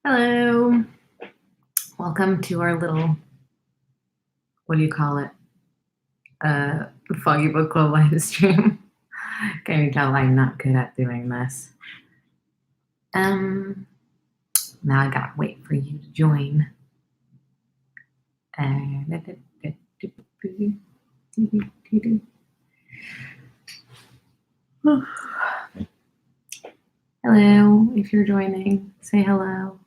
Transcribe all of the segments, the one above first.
Hello. Welcome to our little, what do you call it? Uh, Foggy Book Club live stream. Can you tell I'm not good at doing this? Um, Now I gotta wait for you to join. Hello, if you're joining, say hello.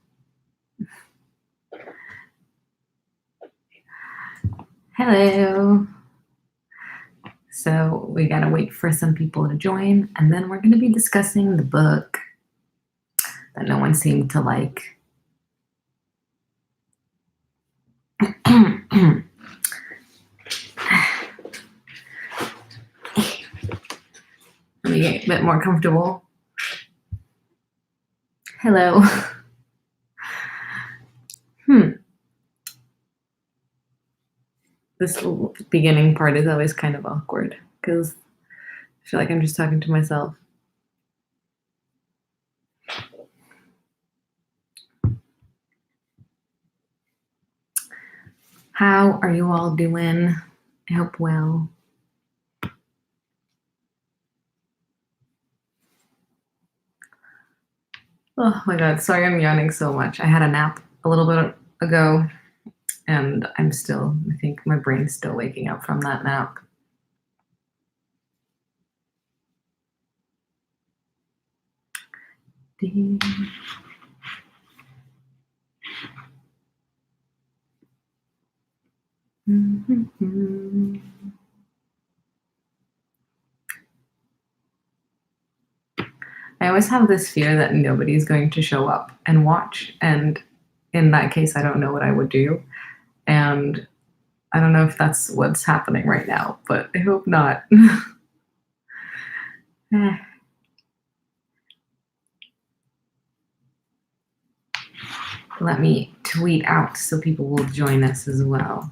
Hello. So we gotta wait for some people to join, and then we're gonna be discussing the book that no one seemed to like. Let me get a bit more comfortable. Hello. This beginning part is always kind of awkward because I feel like I'm just talking to myself. How are you all doing? I hope well. Oh my god, sorry I'm yawning so much. I had a nap a little bit ago and I think my brain's still waking up from that nap. I always have this fear that nobody's going to show up and watch, and in that case, I don't know what I would do. And I don't know if that's what's happening right now, but I hope not. Let me tweet out so people will join us as well.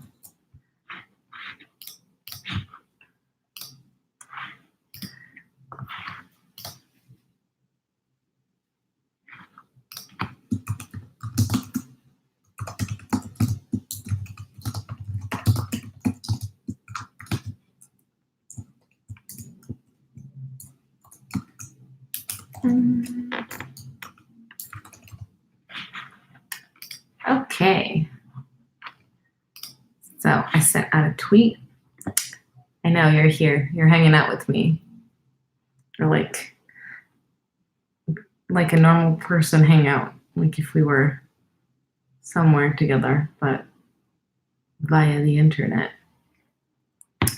Okay. So I sent out a tweet. I know you're here. You're hanging out with me. Or like a normal person hangout, like if we were somewhere together, but via the internet.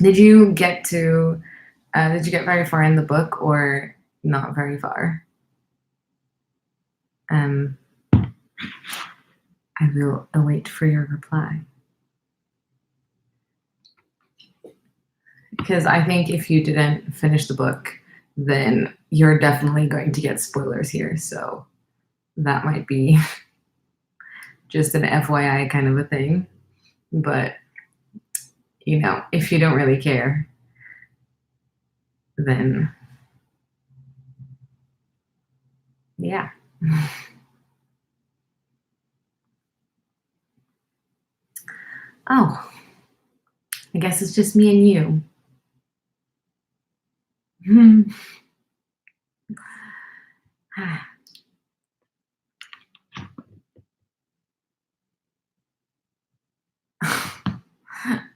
Did you get very far in the book or not very far? I will await for your reply. Because I think if you didn't finish the book, then you're definitely going to get spoilers here. So that might be just an FYI kind of a thing. But, if you don't really care, then yeah. Oh, I guess it's just me and you.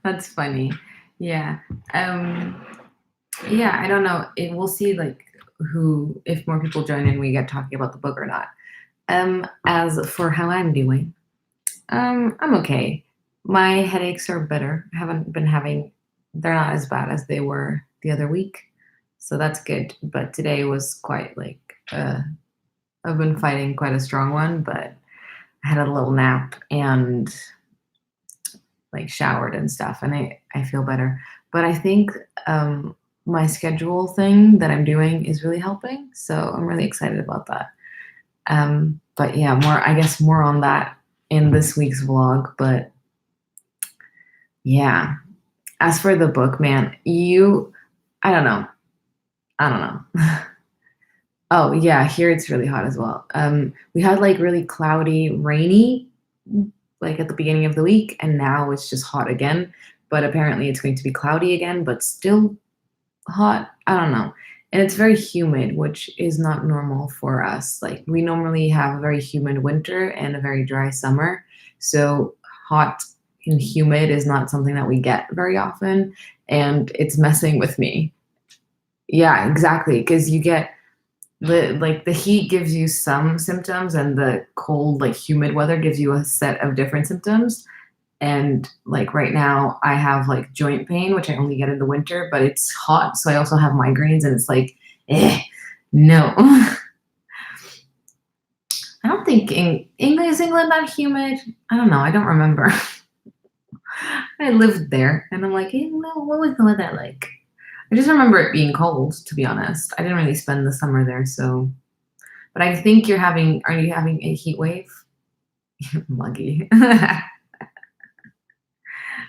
That's funny. Yeah. Yeah, I don't know. We'll see if more people join and we get talking about the book or not. As for how I'm doing, I'm okay. My headaches are better. I haven't been having, they're not as bad as they were the other week. So that's good. But today was quite I've been fighting quite a strong one, but I had a little nap and showered and stuff, and I feel better. But I think my schedule thing that I'm doing is really helping, so I'm really excited about that. But yeah, more on that in this week's vlog. But yeah, as for the book, man, I don't know. Oh, yeah, here it's really hot as well. We had, like, really cloudy, rainy, like, at the beginning of the week, and now it's just hot again, but apparently it's going to be cloudy again, but still hot. I don't know. And it's very humid, which is not normal for us. Like, we normally have a very humid winter and a very dry summer, so hot and humid is not something that we get very often, and it's messing with me. Yeah, exactly. Because you get the heat gives you some symptoms, and the cold, like, humid weather gives you a set of different symptoms, and, like, right now, I have, like, joint pain, which I only get in the winter, but it's hot, so I also have migraines, and it's like, eh, no. I don't think England is England that humid? I don't know, I don't remember. I lived there, and I'm like, well, what was the weather like? I just remember it being cold, to be honest. I didn't really spend the summer there, so but I think are you having a heat wave? Muggy.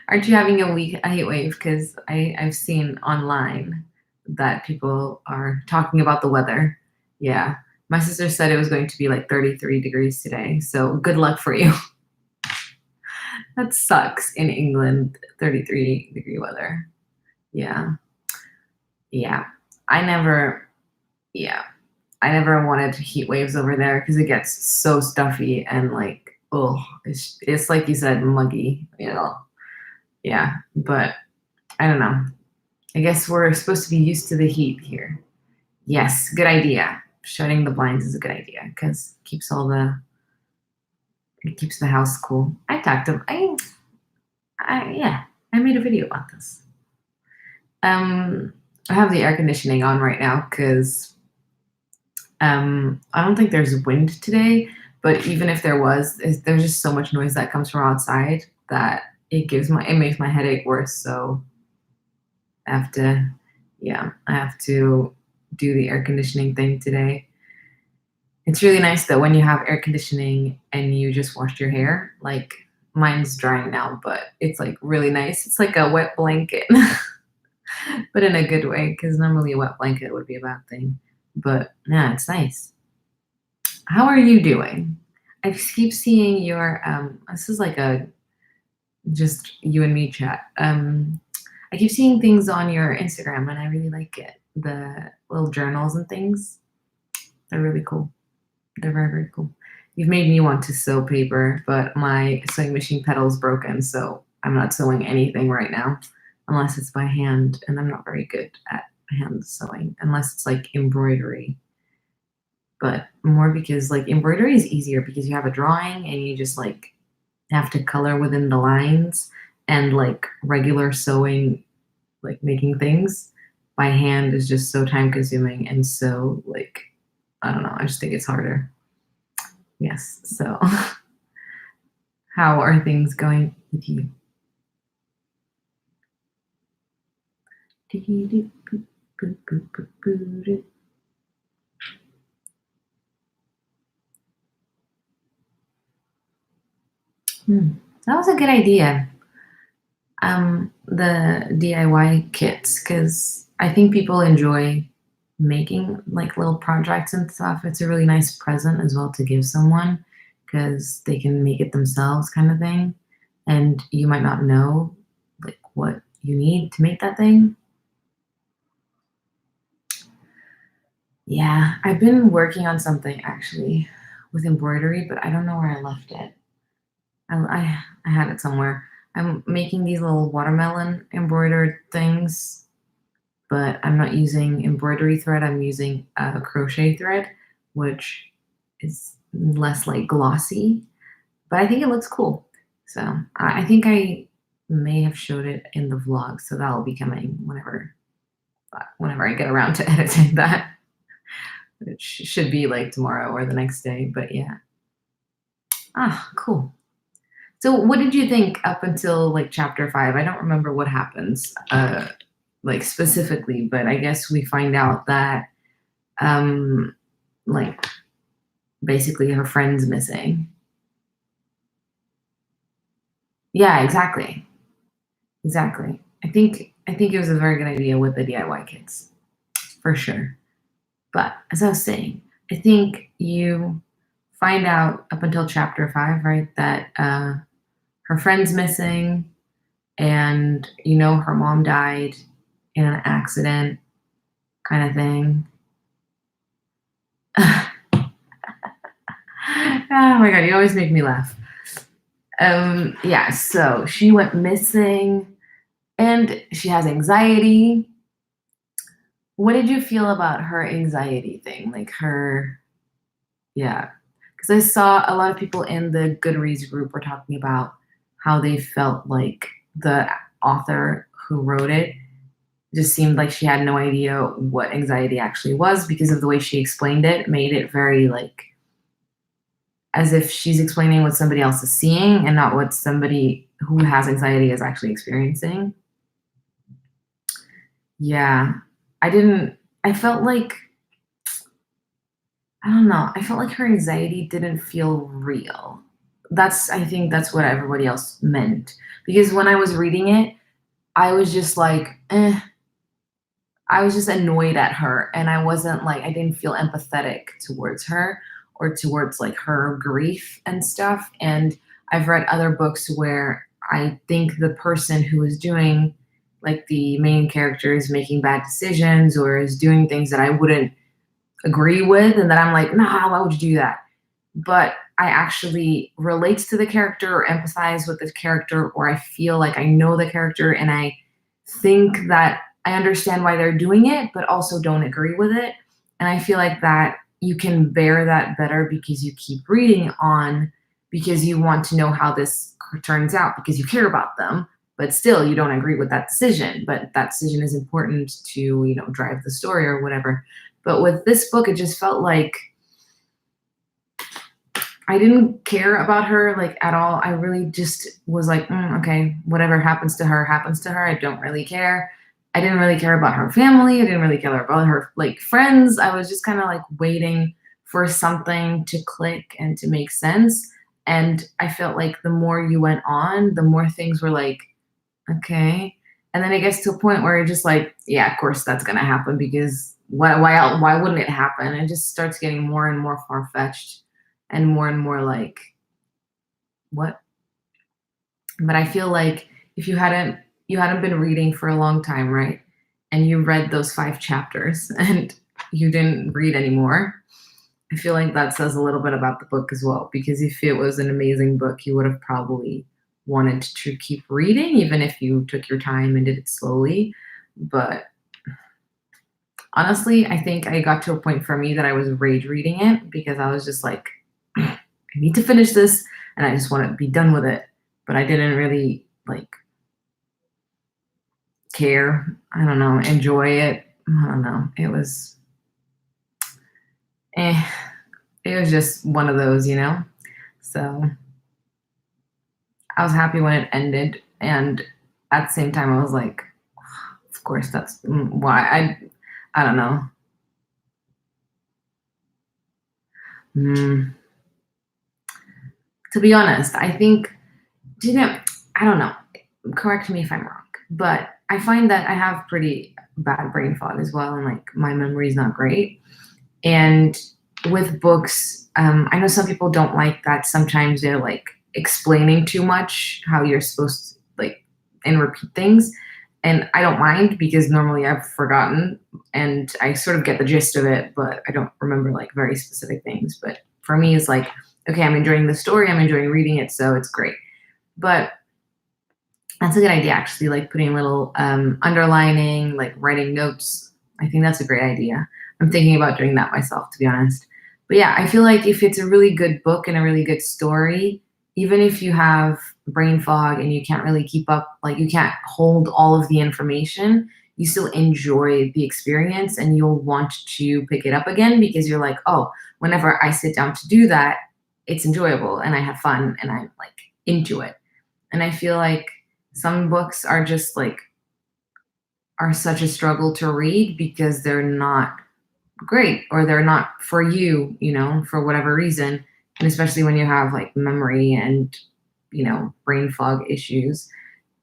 Aren't you having a heat wave? Because I've seen online that people are talking about the weather. Yeah. My sister said it was going to be like 33 degrees today. So good luck for you. That sucks in England, 33-degree weather. Yeah. Yeah. I never, yeah. I never wanted heat waves over there because it gets so stuffy and like, oh, it's like you said, muggy. Yeah. But I don't know. I guess we're supposed to be used to the heat here. Yes, good idea. Shutting the blinds is a good idea because it keeps the house cool. I talked to yeah, I made a video about this. I have the air conditioning on right now because I don't think there's wind today, but even if there was, there's just so much noise that comes from outside that it makes my headache worse. So I have to, yeah, I have to do the air conditioning thing today. It's really nice though when you have air conditioning and you just washed your hair. Like mine's drying now, but it's like really nice. It's like a wet blanket, but in a good way because normally a wet blanket would be a bad thing. But yeah, it's nice. How are you doing? I keep seeing your this is like a just you and me chat. I keep seeing things on your Instagram and I really like it. The little journals and things. They're really cool. They're very, very cool. You've made me want to sew paper, but my sewing machine pedal's broken, so I'm not sewing anything right now unless it's by hand, and I'm not very good at hand sewing unless it's like embroidery. But more because like embroidery is easier because you have a drawing and you just like have to color within the lines and like regular sewing, like making things by hand is just so time consuming and so like I don't know, I just think it's harder. Yes. So, how are things going with you? Hmm. That was a good idea. The DIY kits, because I think people enjoy making like little projects and stuff. It's a really nice present as well to give someone because they can make it themselves, kind of thing. And you might not know like what you need to make that thing. Yeah, I've been working on something actually with embroidery, but I don't know where I left it. I had it somewhere. I'm making these little watermelon embroidered things, but I'm not using embroidery thread. I'm using crochet thread, which is less like glossy, but I think it looks cool. So I think I may have showed it in the vlog, so that'll be coming whenever I get around to editing that. It should be like tomorrow or the next day, but yeah. Ah, cool. So what did you think up until like chapter 5? I don't remember what happens like specifically, but I guess we find out that um like basically her friend's missing. Yeah, exactly. Exactly. I think it was a very good idea with the DIY kits. For sure. But as I was saying, I think you find out up until chapter 5, right, that her friend's missing, and her mom died in an accident, kind of thing. Oh my god, you always make me laugh. Yeah, so she went missing and she has anxiety. What did you feel about her anxiety thing? Like her, yeah. Because I saw a lot of people in the Goodreads group were talking about how they felt like the author who wrote it just seemed like she had no idea what anxiety actually was because of the way she explained it, made it very like as if she's explaining what somebody else is seeing and not what somebody who has anxiety is actually experiencing. Yeah. I didn't I felt like I don't know, I felt like her anxiety didn't feel real. I think that's what everybody else meant. Because when I was reading it, I was just like, I was just annoyed at her and I didn't feel empathetic towards her or towards like her grief and stuff. And I've read other books where I think the person who is doing like the main character is making bad decisions or is doing things that I wouldn't agree with and that I'm like, nah, why would you do that? But I actually relates to the character or empathize with the character, or I feel like I know the character and I think that I understand why they're doing it, but also don't agree with it. And I feel like that you can bear that better because you keep reading on, because you want to know how this turns out, because you care about them, but still you don't agree with that decision. But that decision is important to, drive the story or whatever. But with this book, it just felt like I didn't care about her like at all. I really just was like, okay, whatever happens to her happens to her. I don't really care. I didn't really care about her family. I didn't really care about her like friends. I was just kind of like waiting for something to click and to make sense. And I felt like the more you went on, the more things were like, okay. And then it gets to a point where you're just like, yeah, of course that's gonna happen because why wouldn't it happen? It just starts getting more and more far fetched and more like what? But I feel like if you hadn't been reading for a long time, right? And you read those 5 chapters and you didn't read anymore, I feel like that says a little bit about the book as well. Because if it was an amazing book, you would have probably wanted to keep reading, even if you took your time and did it slowly. But honestly, I think I got to a point for me that I was rage reading it because I was just like, I need to finish this and I just want to be done with it. But I didn't really like care. I don't know, enjoy it. I don't know. Eh, it was just one of those. So I was happy when it ended. And at the same time, I was like, of course, that's why I don't know. Mm, to be honest, I think, I don't know. Correct me if I'm wrong, but I find that I have pretty bad brain fog as well. And like my memory is not great. And with books, I know some people don't like that. Sometimes they're like explaining too much how you're supposed to like and repeat things. And I don't mind because normally I've forgotten and I sort of get the gist of it, but I don't remember like very specific things. But for me, it's like, okay, I'm enjoying the story, I'm enjoying reading it, so it's great. But that's a good idea, actually, like putting a little underlining, like writing notes. I think that's a great idea. I'm thinking about doing that myself, to be honest. But yeah, I feel like if it's a really good book and a really good story, even if you have brain fog and you can't really keep up, like you can't hold all of the information, you still enjoy the experience and you'll want to pick it up again because you're like, oh, whenever I sit down to do that, it's enjoyable and I have fun and I'm like into it. And I feel like some books are just like are such a struggle to read because they're not great or they're not for you, for whatever reason. And especially when you have like memory and, brain fog issues,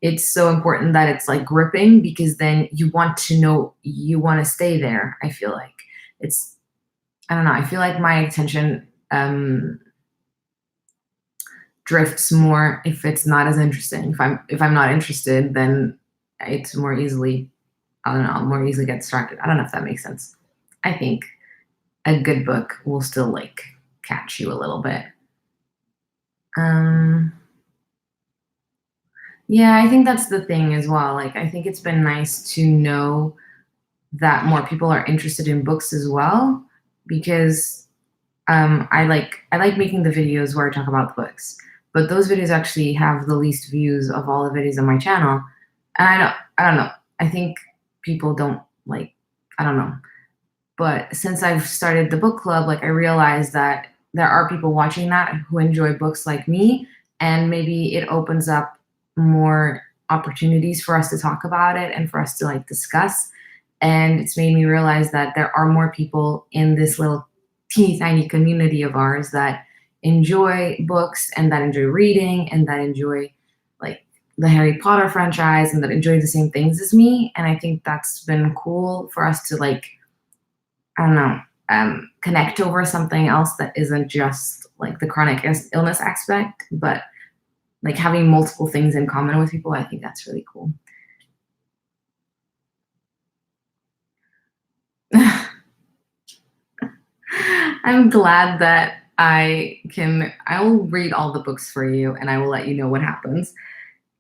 it's so important that it's like gripping because then you want to know, you want to stay there. I feel like it's I don't know. I feel like my attention drifts more if it's not as interesting. If I'm not interested, then it's more easily, I don't know, I'll more easily get distracted. I don't know if that makes sense. I think a good book will still like catch you a little bit. Um, yeah, I think that's the thing as well. Like, I think it's been nice to know that more people are interested in books as well, because I like making the videos where I talk about the books, but those videos actually have the least views of all the videos on my channel, and I don't know. I think people don't like, I don't know. But since I've started the book club, like I realized that there are people watching that who enjoy books like me, and maybe it opens up more opportunities for us to talk about it and for us to like discuss. And it's made me realize that there are more people in this little teeny tiny community of ours that enjoy books and that enjoy reading and that enjoy like the Harry Potter franchise and that enjoy the same things as me. And I think that's been cool for us to like, I don't know, connect over something else that isn't just like the chronic illness aspect, but like having multiple things in common with people. I think that's really cool. I'm glad that I will read all the books for you and I will let you know what happens.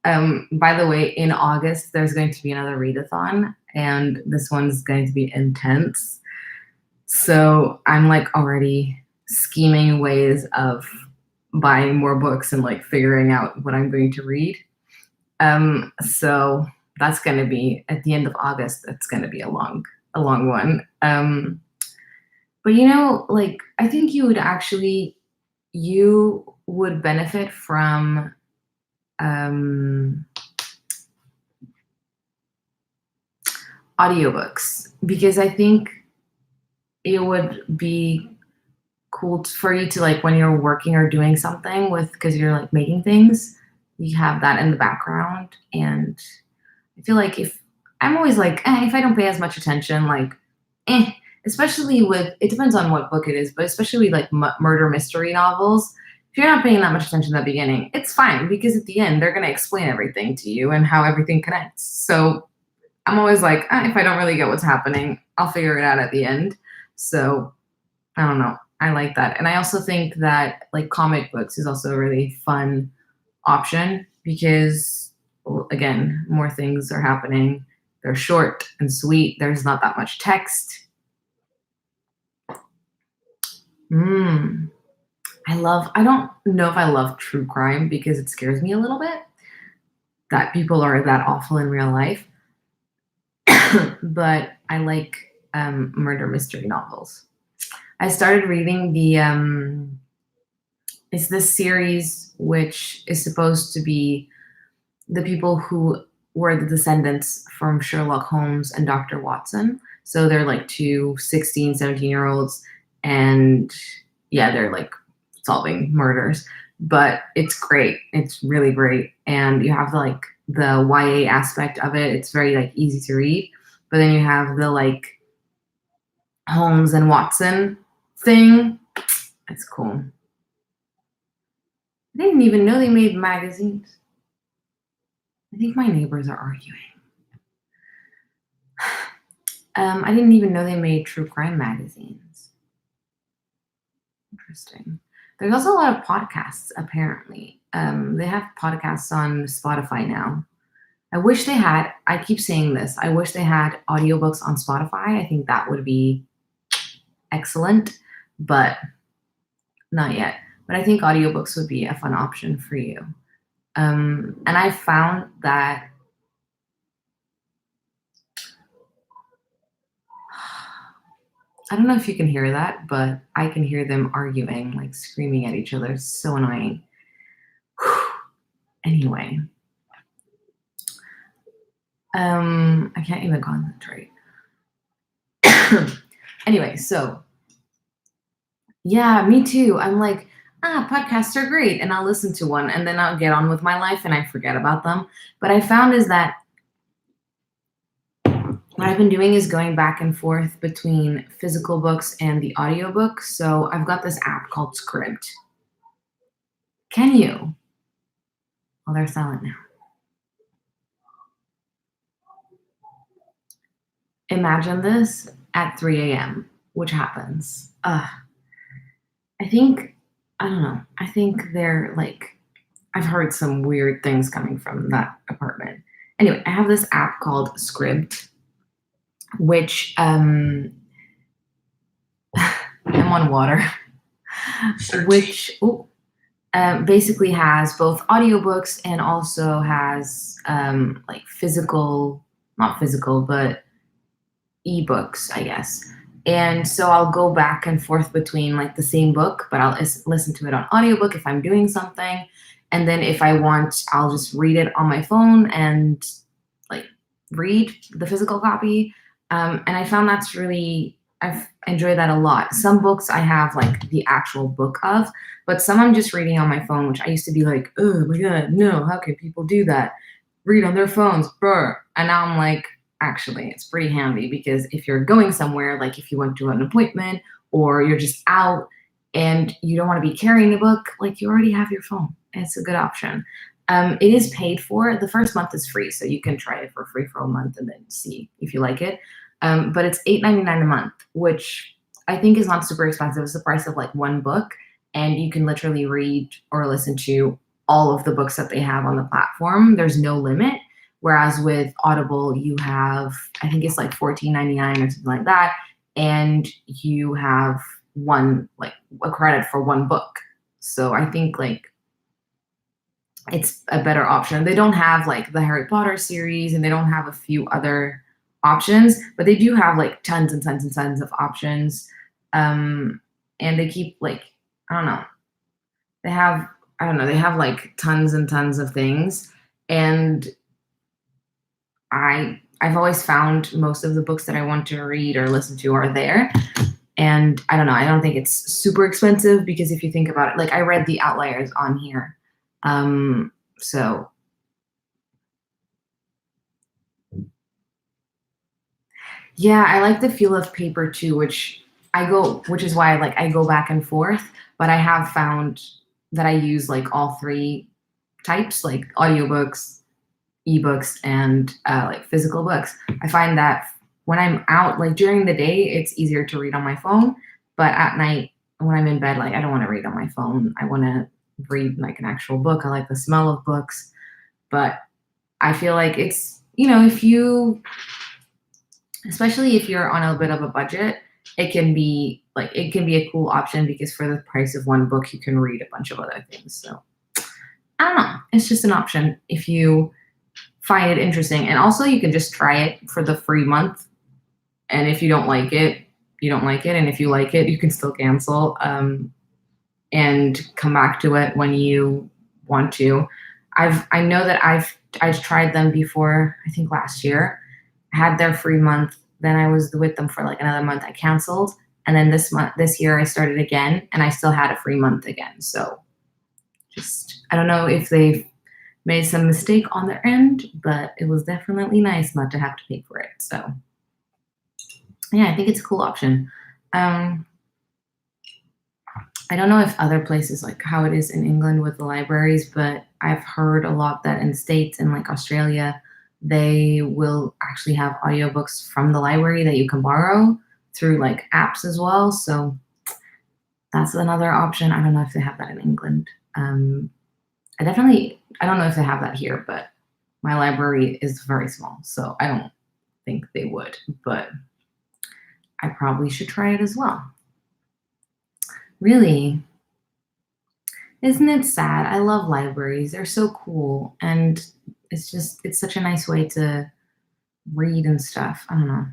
By the way, in August, there's going to be another readathon, and this one's going to be intense. So I'm like already scheming ways of buying more books and like figuring out what I'm going to read. So that's going to be at the end of August. That's going to be a long one. But like I think you would benefit from um, audiobooks, because I think it would be cool for you to like when you're working or doing something with, because you're like making things, you have that in the background. And I feel like if I'm always like, if I don't pay as much attention, like, eh, especially with, it depends on what book it is, but especially like murder mystery novels. If you're not paying that much attention at the beginning, it's fine, because at the end they're going to explain everything to you and how everything connects. So I'm always like, if I don't really get what's happening, I'll figure it out at the end. So I don't know. I like that. And I also think that like comic books is also a really fun option because, well, again, more things are happening. They're short and sweet. There's not that much text. Mm. I don't know if I love true crime because it scares me a little bit that people are that awful in real life. But I like murder mystery novels. I started reading it's this series which is supposed to be the people who were the descendants from Sherlock Holmes and Dr. Watson. So they're like two 16, 17-year-olds, and yeah, they're like solving murders. But it's great. It's really great. And you have the YA aspect of it. It's very like easy to read. But then you have the like Holmes and Watson thing. It's cool. I didn't even know they made magazines. I think my neighbors are arguing. I didn't even know they made true crime magazines. Interesting. There's also a lot of podcasts, apparently. They have podcasts on Spotify now. I wish they had, I keep saying this, I wish they had audiobooks on Spotify. I think that would be excellent, but not yet. But I think audiobooks would be a fun option for you. And I found that I don't know if you can hear that, but I can hear them arguing, like screaming at each other. It's so annoying. Anyway, I can't even concentrate. Anyway, so yeah, me too. I'm like, podcasts are great, and I'll listen to one, and then I'll get on with my life, and I forget about them. But I found is that What I've been doing is going back and forth between physical books and the audiobook. So I've got this app called Scribd. Can you? Well, they're silent now. Imagine this at 3 a.m., which happens. I think, I don't know. I think they're like, I've heard some weird things coming from that apartment. Anyway, I have this app called Scribd, which I'm on water, which basically has both audiobooks and also has like physical, not physical, but ebooks, I guess. And so I'll go back and forth between like the same book, but I'll listen to it on audiobook if I'm doing something. And then if I want, I'll just read it on my phone and like read the physical copy. And I found I've enjoyed that a lot. Some books I have like the actual book of, but some I'm just reading on my phone, which I used to be like, oh my God, no, how can people do that? Read on their phones, brr. And now I'm like, actually, it's pretty handy because if you're going somewhere, like if you went to an appointment or you're just out and you don't want to be carrying a book, like you already have your phone. It's a good option. It is paid for. The first month is free, so you can try it for free for a month and then see if you like it. But it's $8.99 a month, which I think is not super expensive. It's the price of like one book, and you can literally read or listen to all of the books that they have on the platform. There's no limit. Whereas with Audible, you have, I think it's like $14.99 or something like that, and you have like a credit for one book. So I think like it's a better option. They don't have like the Harry Potter series and they don't have a few other options, but they do have like tons and tons and tons of options. And they keep like, I don't know, they have like tons and tons of things. And I've always found most of the books that I want to read or listen to are there. And I don't know, I don't think it's super expensive because if you think about it, like I read the Outliers on here. So yeah, I like the feel of paper too, which is why I go back and forth, but I have found that I use like all three types, like audiobooks, ebooks, and like physical books. I find that when I'm out, like during the day, it's easier to read on my phone, but at night when I'm in bed, like I don't want to read on my phone. I want to read like an actual book. I like the smell of books, but I feel like it's, if you, especially if you're on a bit of a budget, it can be a cool option because for the price of one book, you can read a bunch of other things. So I don't know. It's just an option if you find it interesting. And also you can just try it for the free month. And if you don't like it, you don't like it. And if you like it, you can still cancel and come back to it when you want to. I know that I've tried them before, I think last year. I had their free month. Then I was with them for like another month. I canceled. And then this year I started again and I still had a free month again. So I don't know if they've made some mistake on their end, but it was definitely nice not to have to pay for it. So yeah, I think it's a cool option. I don't know if other places like how it is in England with the libraries, but I've heard a lot that in States and like Australia, they will actually have audiobooks from the library that you can borrow through like apps as well. So that's another option. I don't know if they have that in England. I don't know if they have that here, but my library is very small, so I don't think they would, but I probably should try it as well. Really, isn't it sad? I love libraries. They're so cool. And it's such a nice way to read and stuff. I don't know.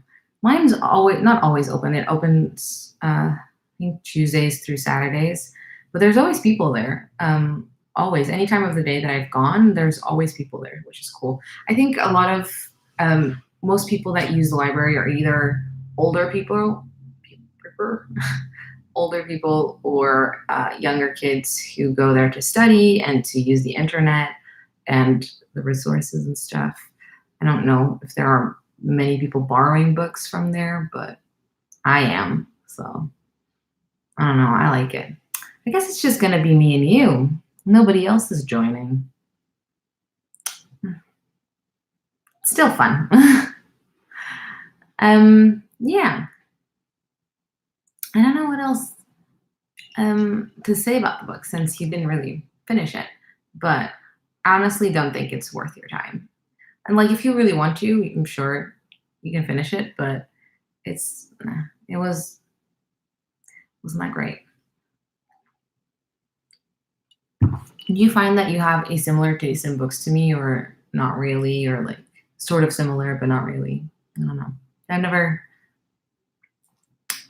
Mine's not always open. It opens, I think Tuesdays through Saturdays, but there's always people there. Always, any time of the day that I've gone, there's always people there, which is cool. I think a lot of most people that use the library are either older people, older people or younger kids who go there to study and to use the internet and the resources and stuff. I don't know if there are many people borrowing books from there, but I am. So I don't know. I like it. I guess it's just gonna be me and you. Nobody else is joining. Still fun. Yeah. I don't know what else to say about the book since you didn't really finish it. But I honestly don't think it's worth your time. And like if you really want to, I'm sure you can finish it, but it wasn't that great. Do you find that you have a similar taste in books to me or not really or like sort of similar but not really? I don't know. I've never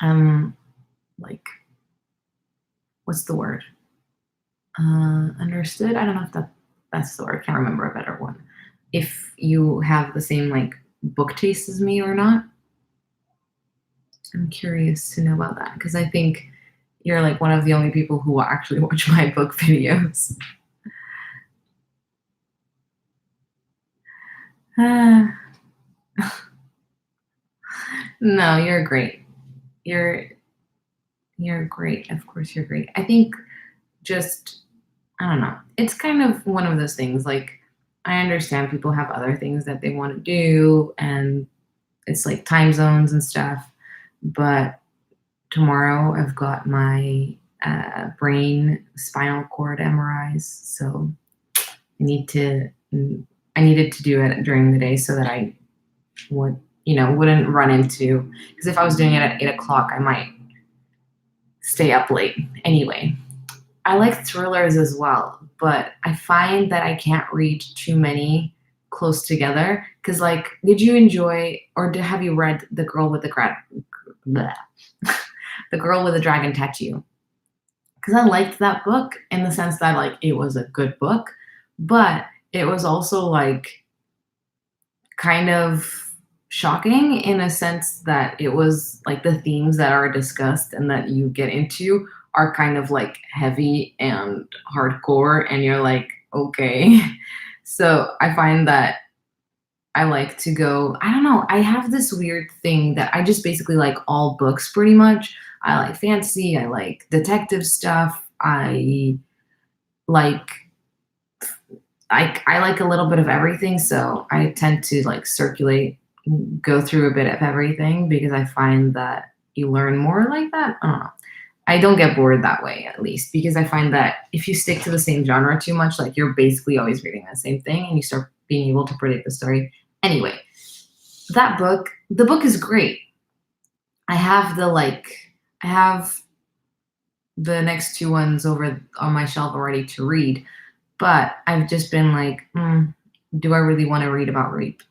um like what's the word? Understood. I don't know if that's the word. I can't remember a better one. If you have the same like book taste as me or not, I'm curious to know about that because I think you're like one of the only people who will actually watch my book videos. Uh, no, you're great. You're you're great. Of course, you're great. I think just I don't know. It's kind of one of those things. Like I understand people have other things that they want to do, and it's like time zones and stuff. But tomorrow I've got my brain spinal cord MRIs, so I need to. I needed to do it during the day so that I would, wouldn't run into. Because if I was doing it at 8 o'clock, I might stay up late. Anyway, I like thrillers as well, but I find that I can't read too many close together. Because, like, did you enjoy or have you read The Girl with the bleh, The Girl with the Dragon Tattoo? Because I liked that book in the sense that like it was a good book, but it was also like kind of shocking in a sense that it was like the themes that are discussed and that you get into are kind of like heavy and hardcore and you're like okay. So I find that I like to go, I don't know, I have this weird thing that I just basically like all books pretty much. I like fantasy, I like detective stuff, like I like a little bit of everything, so I tend to like circulate, go through a bit of everything because I find that you learn more like that. I don't know. I don't get bored that way, at least, because I find that if you stick to the same genre too much, like you're basically always reading the same thing and you start being able to predict the story. Anyway, the book is great. I have I have the next two ones over on my shelf already to read, but I've just been like, do I really want to read about rape?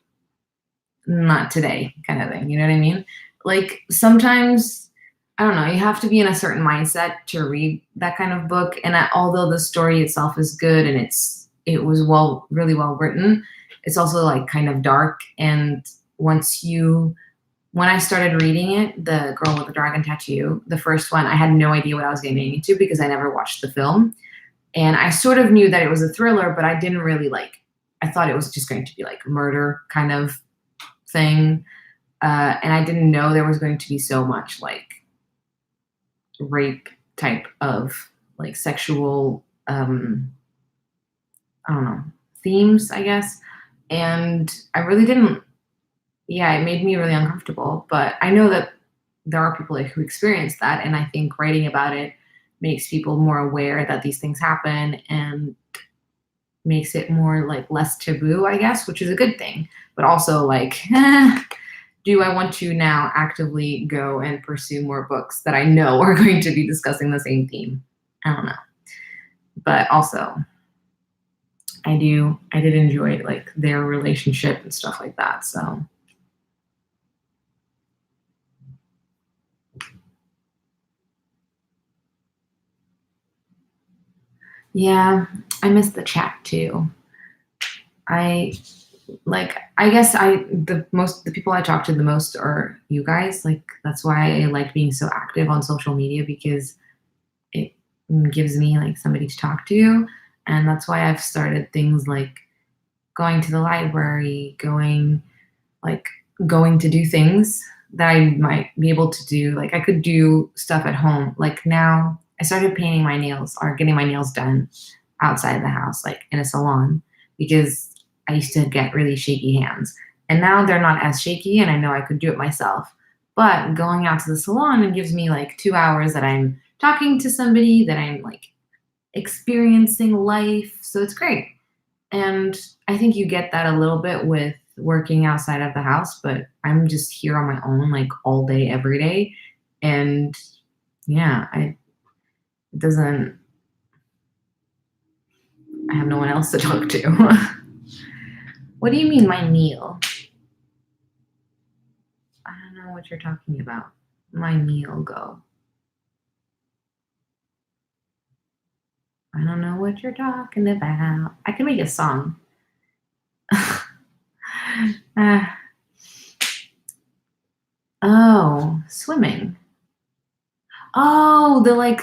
Not today, kind of thing. You know what I mean? Like sometimes, I don't know, you have to be in a certain mindset to read that kind of book. And although the story itself is good and it was really well written, it's also like kind of dark. And when I started reading it, The Girl with the Dragon Tattoo, the first one, I had no idea what I was getting into because I never watched the film. And I sort of knew that it was a thriller, but I didn't really I thought it was just going to be like murder kind of thing. And I didn't know there was going to be so much like rape type of like sexual, I don't know, themes, I guess. And I really didn't, yeah, it made me really uncomfortable. But I know that there are people who experience that. And I think writing about it makes people more aware that these things happen and makes it more like less taboo, I guess, which is a good thing. But also like, do I want to now actively go and pursue more books that I know are going to be discussing the same theme? I don't know. But also, I did enjoy like their relationship and stuff like that. So yeah, I miss the chat too. I I guess the people I talk to the most are you guys. Like that's why I like being so active on social media because it gives me like somebody to talk to. And that's why I've started things like going to the library, going like going to do things that I might be able to do. Like I could do stuff at home. Like now I started painting my nails or getting my nails done outside the house, like in a salon, because I used to get really shaky hands. And now they're not as shaky and I know I could do it myself. But going out to the salon, it gives me like 2 hours that I'm talking to somebody, that I'm like experiencing life. So it's great. And I think you get that a little bit with working outside of the house, but I'm just here on my own like all day, every day. And yeah, it doesn't, I have no one else to talk to. What do you mean, my meal? I don't know what you're talking about. My meal go. I don't know what you're talking about. I can make a song. uh, oh, swimming. Oh, the like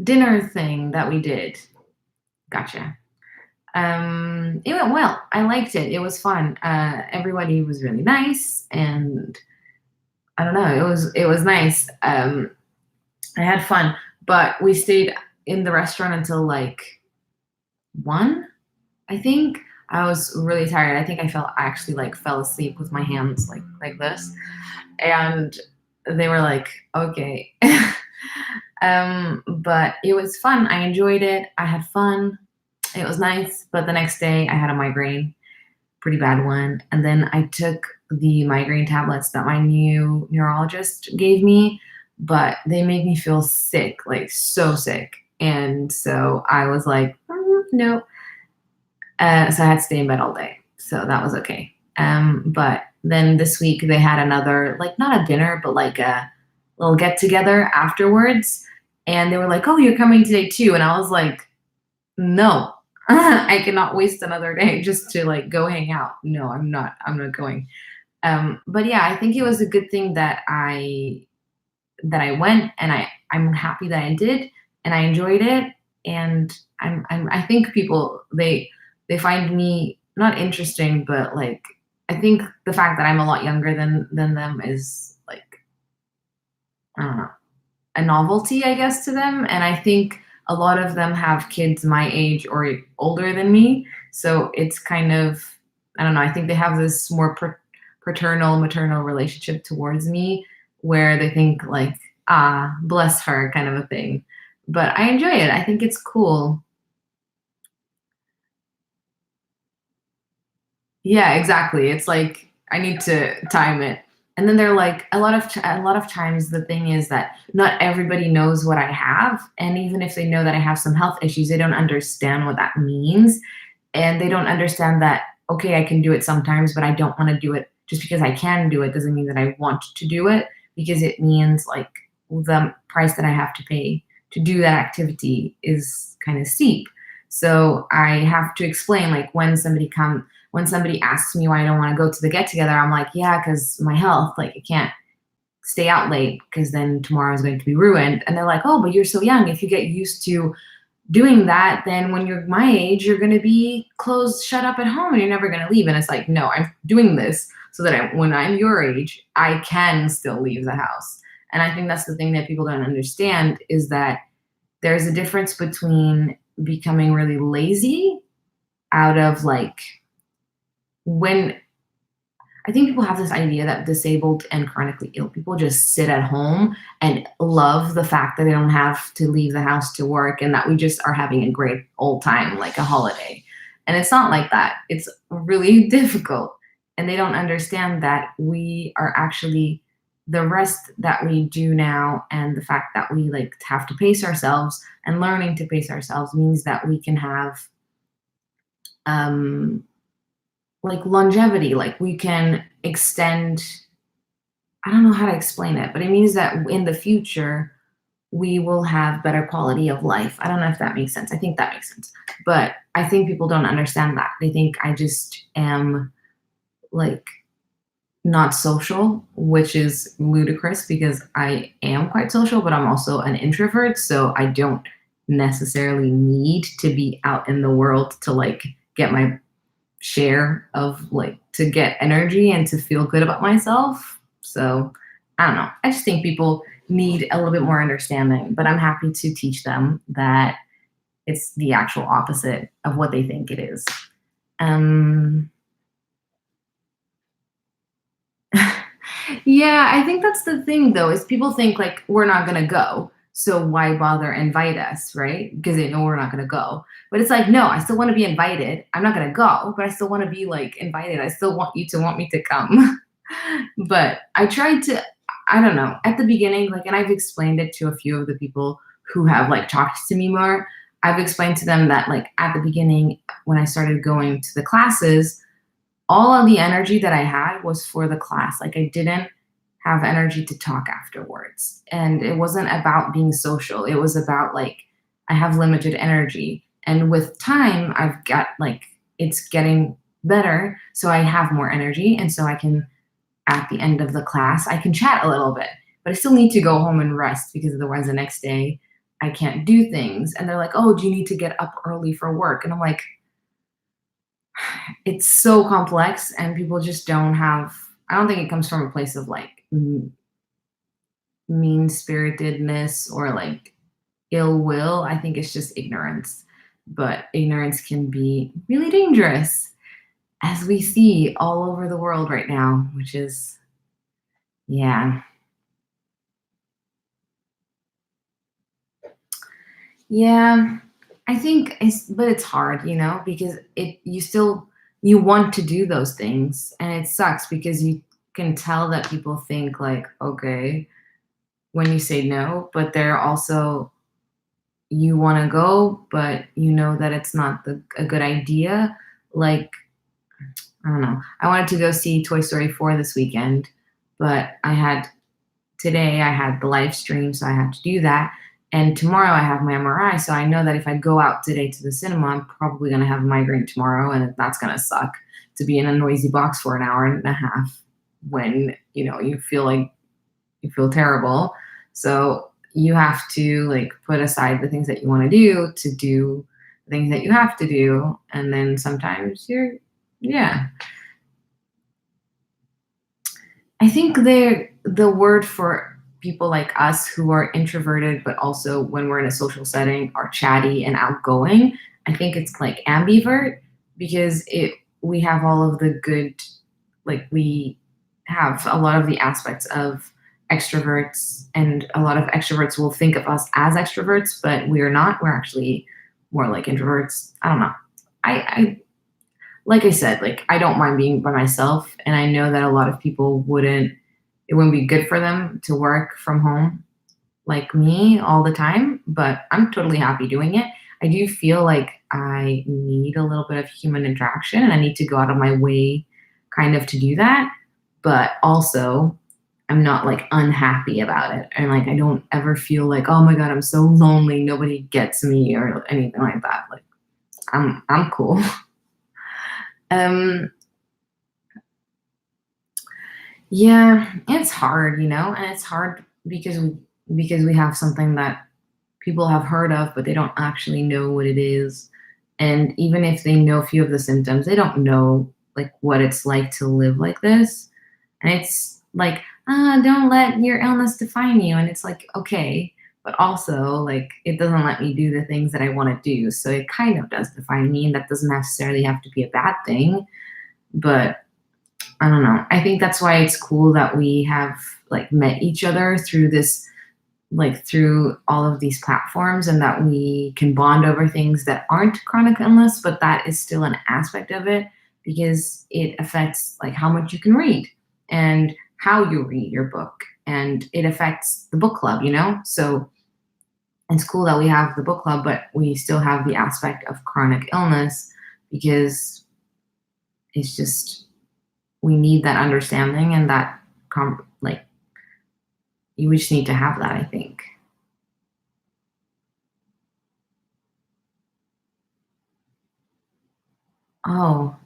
dinner thing that we did. Gotcha. It went well. I liked it. It was fun. Everybody was really nice, and I don't know. It was nice. I had fun, but we stayed in the restaurant until like 1, I think. I was really tired. I think I actually like fell asleep with my hands like this, and they were like, okay. But it was fun. I enjoyed it. I had fun. It was nice. But the next day, I had a migraine, pretty bad one, and then I took the migraine tablets that my new neurologist gave me, but they make me feel sick, like so sick. And so I was like, no. So I had to stay in bed all day. So that was okay. But then this week they had another, like not a dinner, but like a little get together afterwards. And they were like, oh, you're coming today too. And I was like, no, I cannot waste another day just to like go hang out. No, I'm not going. But yeah, I think it was a good thing that I went, and I'm happy that I did, and I enjoyed it. And I think people, they find me not interesting, but like I think the fact that I'm a lot younger than them is like, I don't know, a novelty, I guess, to them. And I think a lot of them have kids my age or older than me. So it's kind of, I don't know, I think they have this more paternal, maternal relationship towards me where they think like, ah, bless her kind of a thing. But I enjoy it. I think it's cool. Yeah, exactly. It's like I need to time it. And then they're like a lot of times the thing is that not everybody knows what I have, and even if they know that I have some health issues, they don't understand what that means, and they don't understand that okay, I can do it sometimes, but I don't want to do it just because I can do it doesn't mean that I want to do it because it means like the price that I have to pay to do that activity is kind of steep. So I have to explain like when somebody asks me why I don't want to go to the get together, I'm like, yeah, because my health, like I can't stay out late because then tomorrow is going to be ruined. And they're like, oh, but you're so young. If you get used to doing that, then when you're my age, you're going to be closed, shut up at home, and you're never going to leave. And it's like, no, I'm doing this so that when I'm your age, I can still leave the house. And I think that's the thing that people don't understand is that there's a difference between becoming really lazy out of like when I think people have this idea that disabled and chronically ill people just sit at home and love the fact that they don't have to leave the house to work and that we just are having a great old time, like a holiday. And it's not like that. It's really difficult. And they don't understand that we are actually the rest that we do now and the fact that we like have to pace ourselves and learning to pace ourselves means that we can have um like longevity, like we can extend, I don't know how to explain it, but it means that in the future we will have better quality of life. I don't know if that makes sense. I think that makes sense. But I think people don't understand that. They think I just am like not social, which is ludicrous because I am quite social, but I'm also an introvert. So I don't necessarily need to be out in the world to like get my share of like to get energy and to feel good about myself. So I don't know. I just think people need a little bit more understanding, but I'm happy to teach them that it's the actual opposite of what they think it is. Um, yeah, I think that's the thing though, is people think like we're not gonna go. So why bother invite us, right? Because they know we're not gonna go. But it's like, no, I still want to be invited. I'm not gonna go, but I still want to be like invited. I still want you to want me to come. But I tried to, I don't know, at the beginning, like, and I've explained it to a few of the people who have like talked to me more. I've explained to them that like at the beginning, when I started going to the classes, all of the energy that I had was for the class. Like I didn't have energy to talk afterwards. And it wasn't about being social. It was about like I have limited energy. And with time, I've got like it's getting better. So I have more energy. And so I can, at the end of the class, I can chat a little bit. But I still need to go home and rest because otherwise the next day I can't do things. And they're like, oh, do you need to get up early for work? And I'm like, it's so complex and people just don't have I don't think it comes from a place of like mean spiritedness or like ill will. I think it's just ignorance. But ignorance can be really dangerous, as we see all over the world right now, which is, yeah. Yeah. I think but it's hard, because you still, you want to do those things. And it sucks because you can tell that people think like, okay, when you say no, but they're also, you want to go, but you know that it's not a good idea. Like, I don't know. I wanted to go see Toy Story 4 this weekend, but today I had the live stream, so I had to do that. And tomorrow I have my MRI, so I know that if I go out today to the cinema, I'm probably going to have a migraine tomorrow, and that's going to suck to be in a noisy box for an hour and a half when, you feel terrible. So you have to like put aside the things that you want to do the things that you have to do. And then sometimes yeah. I think the word for people like us who are introverted, but also when we're in a social setting are chatty and outgoing. I think it's like ambivert because we have all of the good, like we have a lot of the aspects of extroverts, and a lot of extroverts will think of us as extroverts, but we are not. We're actually more like introverts. I don't know. I like I said, like I don't mind being by myself, and I know that a lot of people wouldn't. It wouldn't be good for them to work from home like me all the time, but I'm totally happy doing it. I do feel like I need a little bit of human interaction, and I need to go out of my way kind of to do that. But also, I'm not like unhappy about it, and like I don't ever feel like, oh my god, I'm so lonely, nobody gets me or anything like that. Like I'm cool. Um, yeah, it's hard, and it's hard because we have something that people have heard of, but they don't actually know what it is. And even if they know a few of the symptoms, they don't know like what it's like to live like this. And it's like, don't let your illness define you. And it's like, okay, but also like it doesn't let me do the things that I want to do. So it kind of does define me, and that doesn't necessarily have to be a bad thing. But I don't know. I think that's why it's cool that we have like met each other through this, like through all of these platforms, and that we can bond over things that aren't chronic illness, but that is still an aspect of it because it affects like how much you can read and how you read your book, and it affects the book club, So it's cool that we have the book club, but we still have the aspect of chronic illness because it's just we need that understanding and that like you just need to have that, I think. Oh,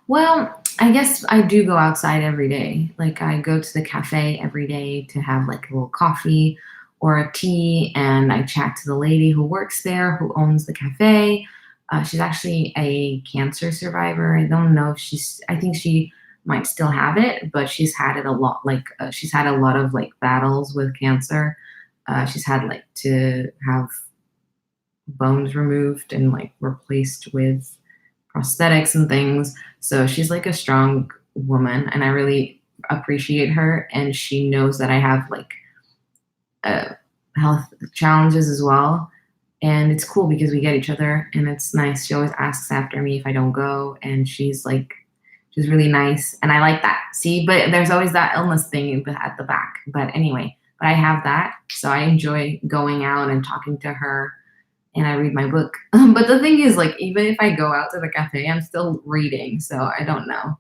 well, I guess I do go outside every day. Like I go to the cafe every day to have like a little coffee or a tea, and I chat to the lady who works there, who owns the cafe. She's actually a cancer survivor. I don't know if I think she might still have it, but she's had it a lot. Like, she's had a lot of like battles with cancer. She's had like to have bones removed and like replaced with prosthetics and things. So she's like a strong woman, and I really appreciate her. And she knows that I have like uh, health challenges as well. And it's cool because we get each other, and it's nice. She always asks after me if I don't go, and she's really nice, and I like that. See, but there's always that illness thing at the back. But anyway, but I have that, so I enjoy going out and talking to her, and I read my book. But the thing is, like, even if I go out to the cafe, I'm still reading, so I don't know.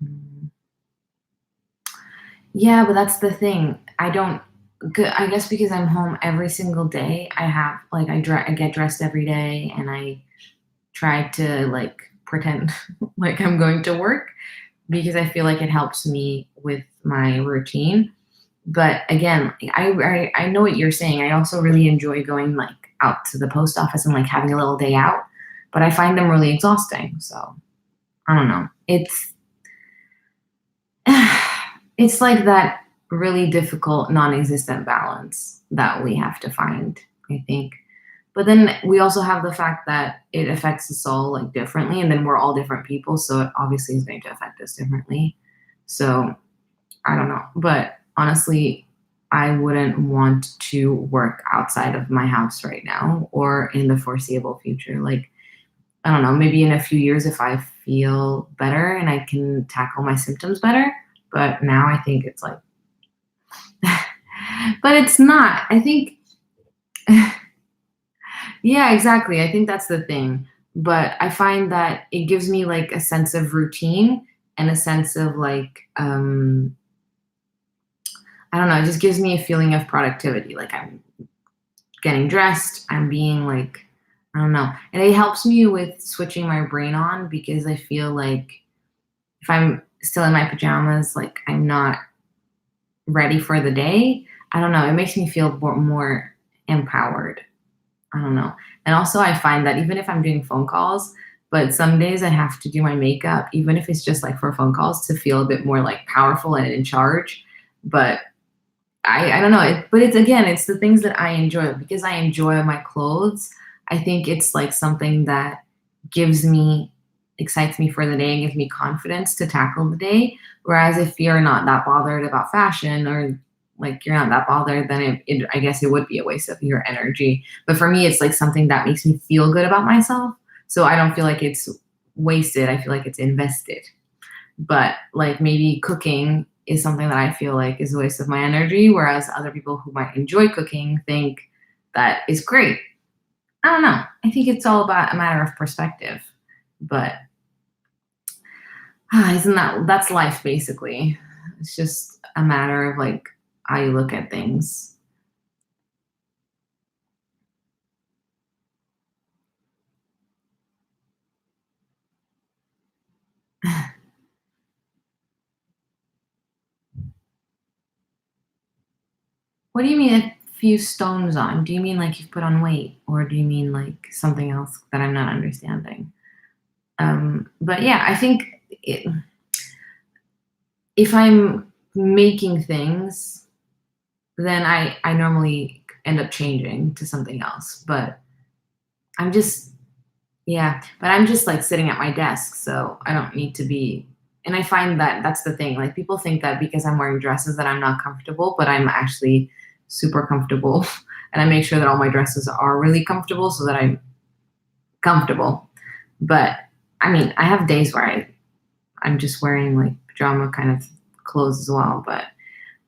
Mm. Yeah, but that's the thing. I guess because I'm home every single day, I have like I get dressed every day, and I try to like pretend like I'm going to work because I feel like it helps me with my routine. But again, I know what you're saying. I also really enjoy going like out to the post office and like having a little day out, but I find them really exhausting. So I don't know. It's like that really difficult non-existent balance that we have to find, I think. But then we also have the fact that it affects us all like differently, and then we're all different people, so it obviously is going to affect us differently. So I don't know. But honestly, I wouldn't want to work outside of my house right now or in the foreseeable future. Like, I don't know, maybe in a few years if I feel better and I can tackle my symptoms better. But now I think it's like, but it's not. I think, yeah, exactly. I think that's the thing. But I find that it gives me like a sense of routine and a sense of like, I don't know, it just gives me a feeling of productivity. Like I'm getting dressed, I'm being like, I don't know. And it helps me with switching my brain on because I feel like if I'm still in my pajamas, like I'm not ready for the day. I don't know. It makes me feel more empowered. I don't know. And also, I find that even if I'm doing phone calls, but some days I have to do my makeup, even if it's just like for phone calls to feel a bit more like powerful and in charge. But I don't know. But it's again, it's the things that I enjoy because I enjoy my clothes. I think it's like something that gives me, excites me for the day and gives me confidence to tackle the day. Whereas if you're not that bothered about fashion or like you're not that bothered, then I guess it would be a waste of your energy. But for me, it's like something that makes me feel good about myself. So I don't feel like it's wasted. I feel like it's invested. But like maybe cooking is something that I feel like is a waste of my energy, whereas other people who might enjoy cooking think that is great. I don't know. I think it's all about a matter of perspective. But isn't that's life basically? It's just a matter of like how you look at things. What do you mean a few stones on? Do you mean like you've put on weight, or do you mean like something else that I'm not understanding? But yeah, I think it, if I'm making things, then I normally end up changing to something else. But I'm just yeah, but I'm just like sitting at my desk, so I don't need to be. And I find that that's the thing. Like people think that because I'm wearing dresses that I'm not comfortable, but I'm actually super comfortable. And I make sure that all my dresses are really comfortable so that I'm comfortable. But I mean, I have days where I'm just wearing like pajama kind of clothes as well. But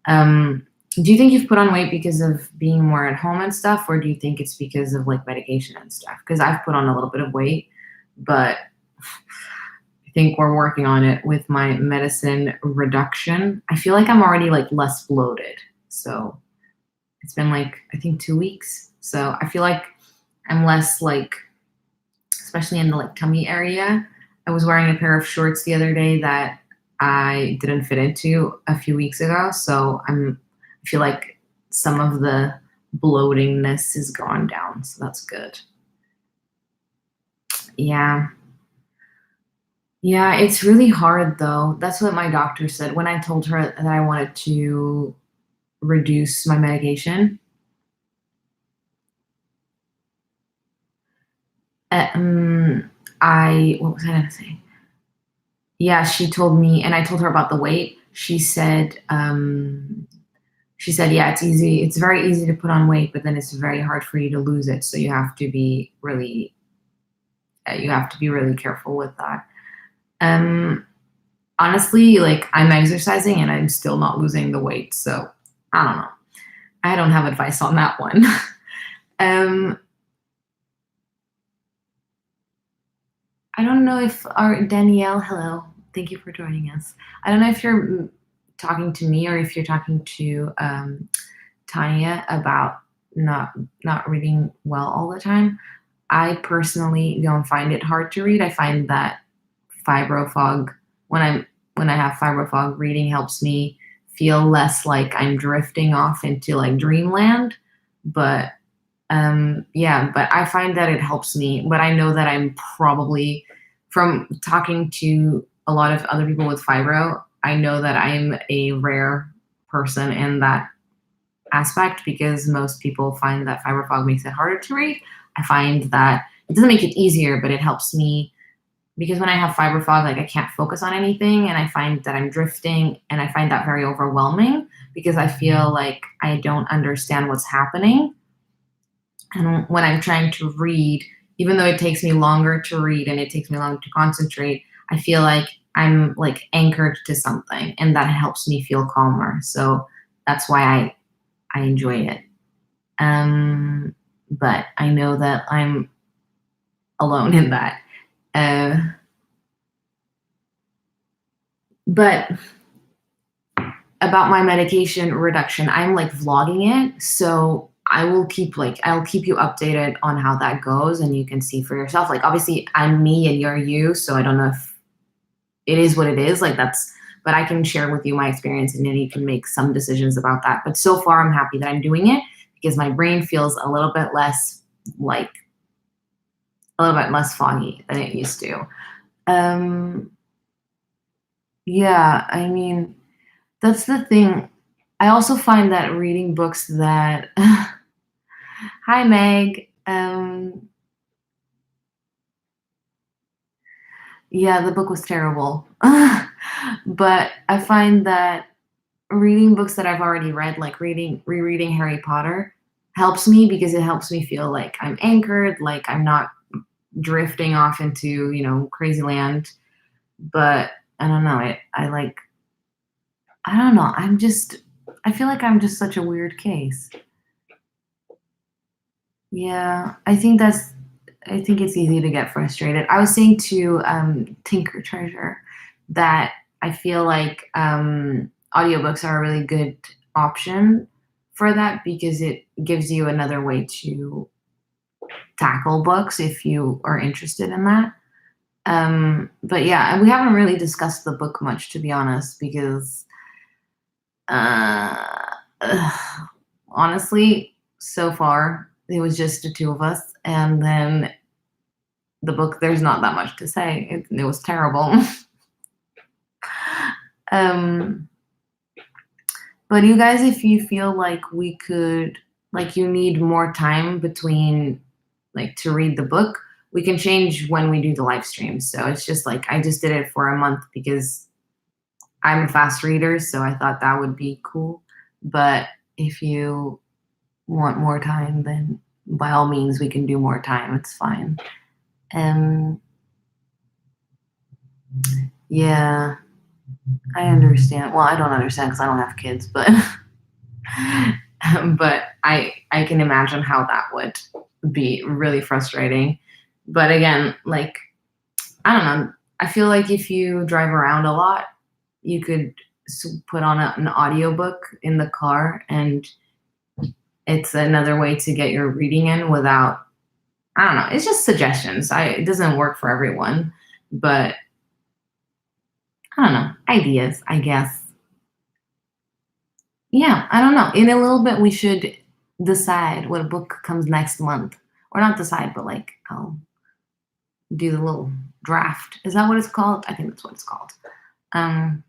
do you think you've put on weight because of being more at home and stuff, or do you think it's because of like medication and stuff? Because I've put on a little bit of weight, but I think we're working on it with my medicine reduction. I feel like I'm already like less bloated. So it's been like I think 2 weeks. So I feel like I'm less like, especially in the like tummy area. I was wearing a pair of shorts the other day that I didn't fit into a few weeks ago. So I feel like some of the bloatingness is gone down, so that's good. Yeah. Yeah, it's really hard though. That's what my doctor said when I told her that I wanted to reduce my medication. I what was I gonna say? Yeah, she told me, and I told her about the weight. She said, yeah, it's easy. It's very easy to put on weight, but then it's very hard for you to lose it. So you have to be really careful with that. Um, Honestly, like I'm exercising and I'm still not losing the weight. So I don't know. I don't have advice on that one. um, I don't know if our Danielle, hello, thank you for joining us. I don't know if you're talking to me or if you're talking to Tanya about not not reading well all the time. I personally don't find it hard to read. I find that fibrofog when I have fibrofog, reading helps me feel less like I'm drifting off into like dreamland. But yeah, but I find that it helps me. But I know that I'm probably from talking to a lot of other people with fibro, I know that I'm a rare person in that aspect because most people find that fiber fog makes it harder to read. I find that it doesn't make it easier, but it helps me because when I have fiber fog, like I can't focus on anything and I find that I'm drifting and I find that very overwhelming because I feel like I don't understand what's happening. And when I'm trying to read, even though it takes me longer to read and it takes me longer to concentrate, I feel like I'm like anchored to something and that helps me feel calmer. So that's why I enjoy it. But I know that I'm alone in that. Uh, but about my medication reduction, I'm like vlogging it. So I'll keep you updated on how that goes and you can see for yourself. Like obviously I'm me and you're you. So I don't know if it is what it is. Like that's but I can share with you my experience and then you can make some decisions about that. But so far I'm happy that I'm doing it because my brain feels a little bit less like a little bit less foggy than it used to. Um, yeah, I mean, that's the thing. I also find that reading books that Hi Meg. Yeah, the book was terrible. But I find that reading books that I've already read, like rereading Harry Potter, helps me because it helps me feel like I'm anchored, like I'm not drifting off into, crazy land. But I don't know, I don't know, I feel like I'm just such a weird case. Yeah, I think it's easy to get frustrated. I was saying to Tinker Treasure that I feel like audiobooks are a really good option for that because it gives you another way to tackle books if you are interested in that. But yeah, we haven't really discussed the book much, to be honest, because uh, honestly, so far it was just the two of us, and then the book. There's not that much to say. It was terrible. um, but you guys, if you feel like we could, like you need more time between, like to read the book, we can change when we do the live stream. So it's just like I just did it for a month because I'm a fast reader, so I thought that would be cool. But if you want more time, then by all means we can do more time. It's fine. Um, yeah, I understand. Well, I don't understand because I don't have kids, but but I can imagine how that would be really frustrating. But again, like I don't know. I feel like if you drive around a lot, you could put on an audiobook in the car and it's another way to get your reading in without I don't know. It's just suggestions. It doesn't work for everyone, but I don't know. Ideas, I guess. Yeah, I don't know. In a little bit, we should decide what book comes next month, or not decide, but like I'll do the little draft. Is that what it's called? I think that's what it's called. Um,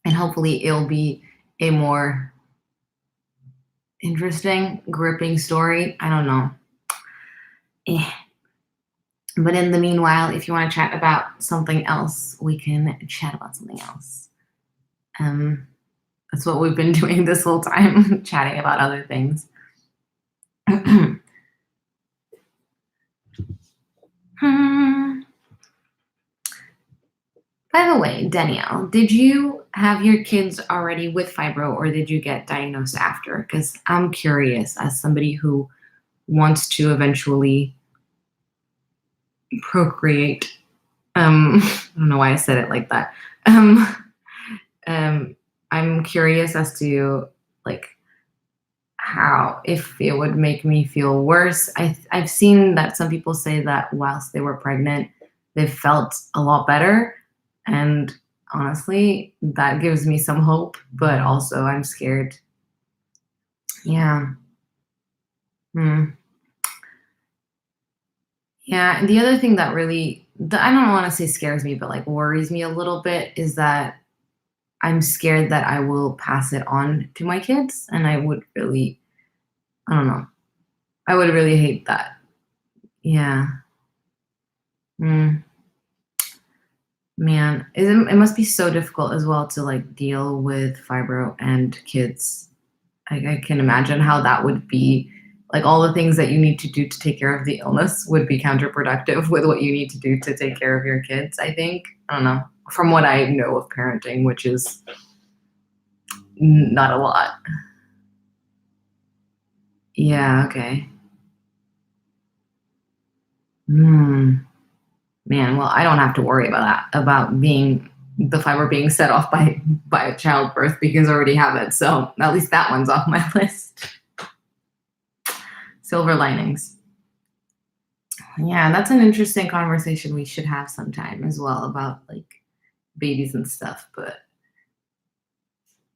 and hopefully, it'll be a more interesting, gripping story. I don't know. Eh. But in the meanwhile, if you want to chat about something else, we can chat about something else. Um, that's what we've been doing this whole time, chatting about other things. Hmm. By the way, Danielle, did you have your kids already with fibro or did you get diagnosed after? Because I'm curious as somebody who wants to eventually procreate. I don't know why I said it like that. Um, um, I'm curious as to like how if it would make me feel worse. I've seen that some people say that whilst they were pregnant, they felt a lot better, and honestly, that gives me some hope. But also, I'm scared. Yeah. Hmm. Yeah. And the other thing that really, I don't want to say scares me, but like worries me a little bit is that I'm scared that I will pass it on to my kids, and I would really, I don't know, I would really hate that. Yeah. Mm. Man, it must be so difficult as well to like deal with fibro and kids. I can imagine how that would be. Like all the things that you need to do to take care of the illness would be counterproductive with what you need to do to take care of your kids, I think. I don't know. From what I know of parenting, which is not a lot. Yeah, okay. Hmm. Man, well, I don't have to worry about that, about being the fiber being set off by a childbirth because I already have it. So at least that one's off my list. Silver linings. Yeah, that's an interesting conversation we should have sometime as well about like babies and stuff. But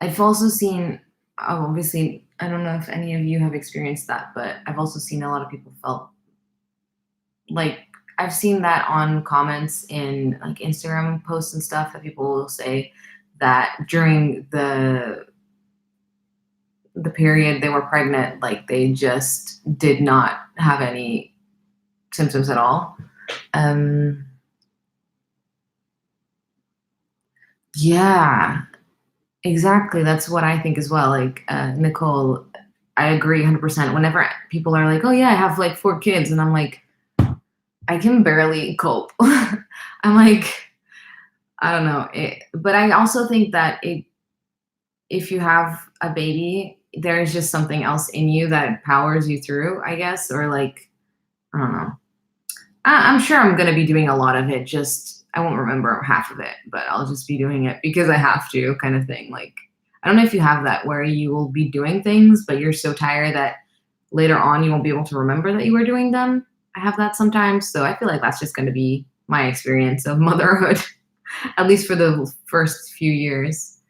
I've also seen, obviously, I don't know if any of you have experienced that, but I've also seen a lot of people felt like I've seen that on comments in like Instagram posts and stuff that people will say that during the period they were pregnant, like they just did not have any symptoms at all. Um, yeah, exactly. That's what I think as well. Like Nicole, I agree 100%. Whenever people are like, "Oh yeah, I have like 4 kids," and I'm like, I can barely cope. I'm like, I don't know. But I also think that if you have a baby, there's just something else in you that powers you through, I guess, or like, I don't know. I'm sure I'm going to be doing a lot of it. Just I won't remember half of it, but I'll just be doing it because I have to, kind of thing. Like I don't know if you have that where you will be doing things, but you're so tired that later on you won't be able to remember that you were doing them. I have that sometimes, so I feel like that's just going to be my experience of motherhood, at least for the first few years.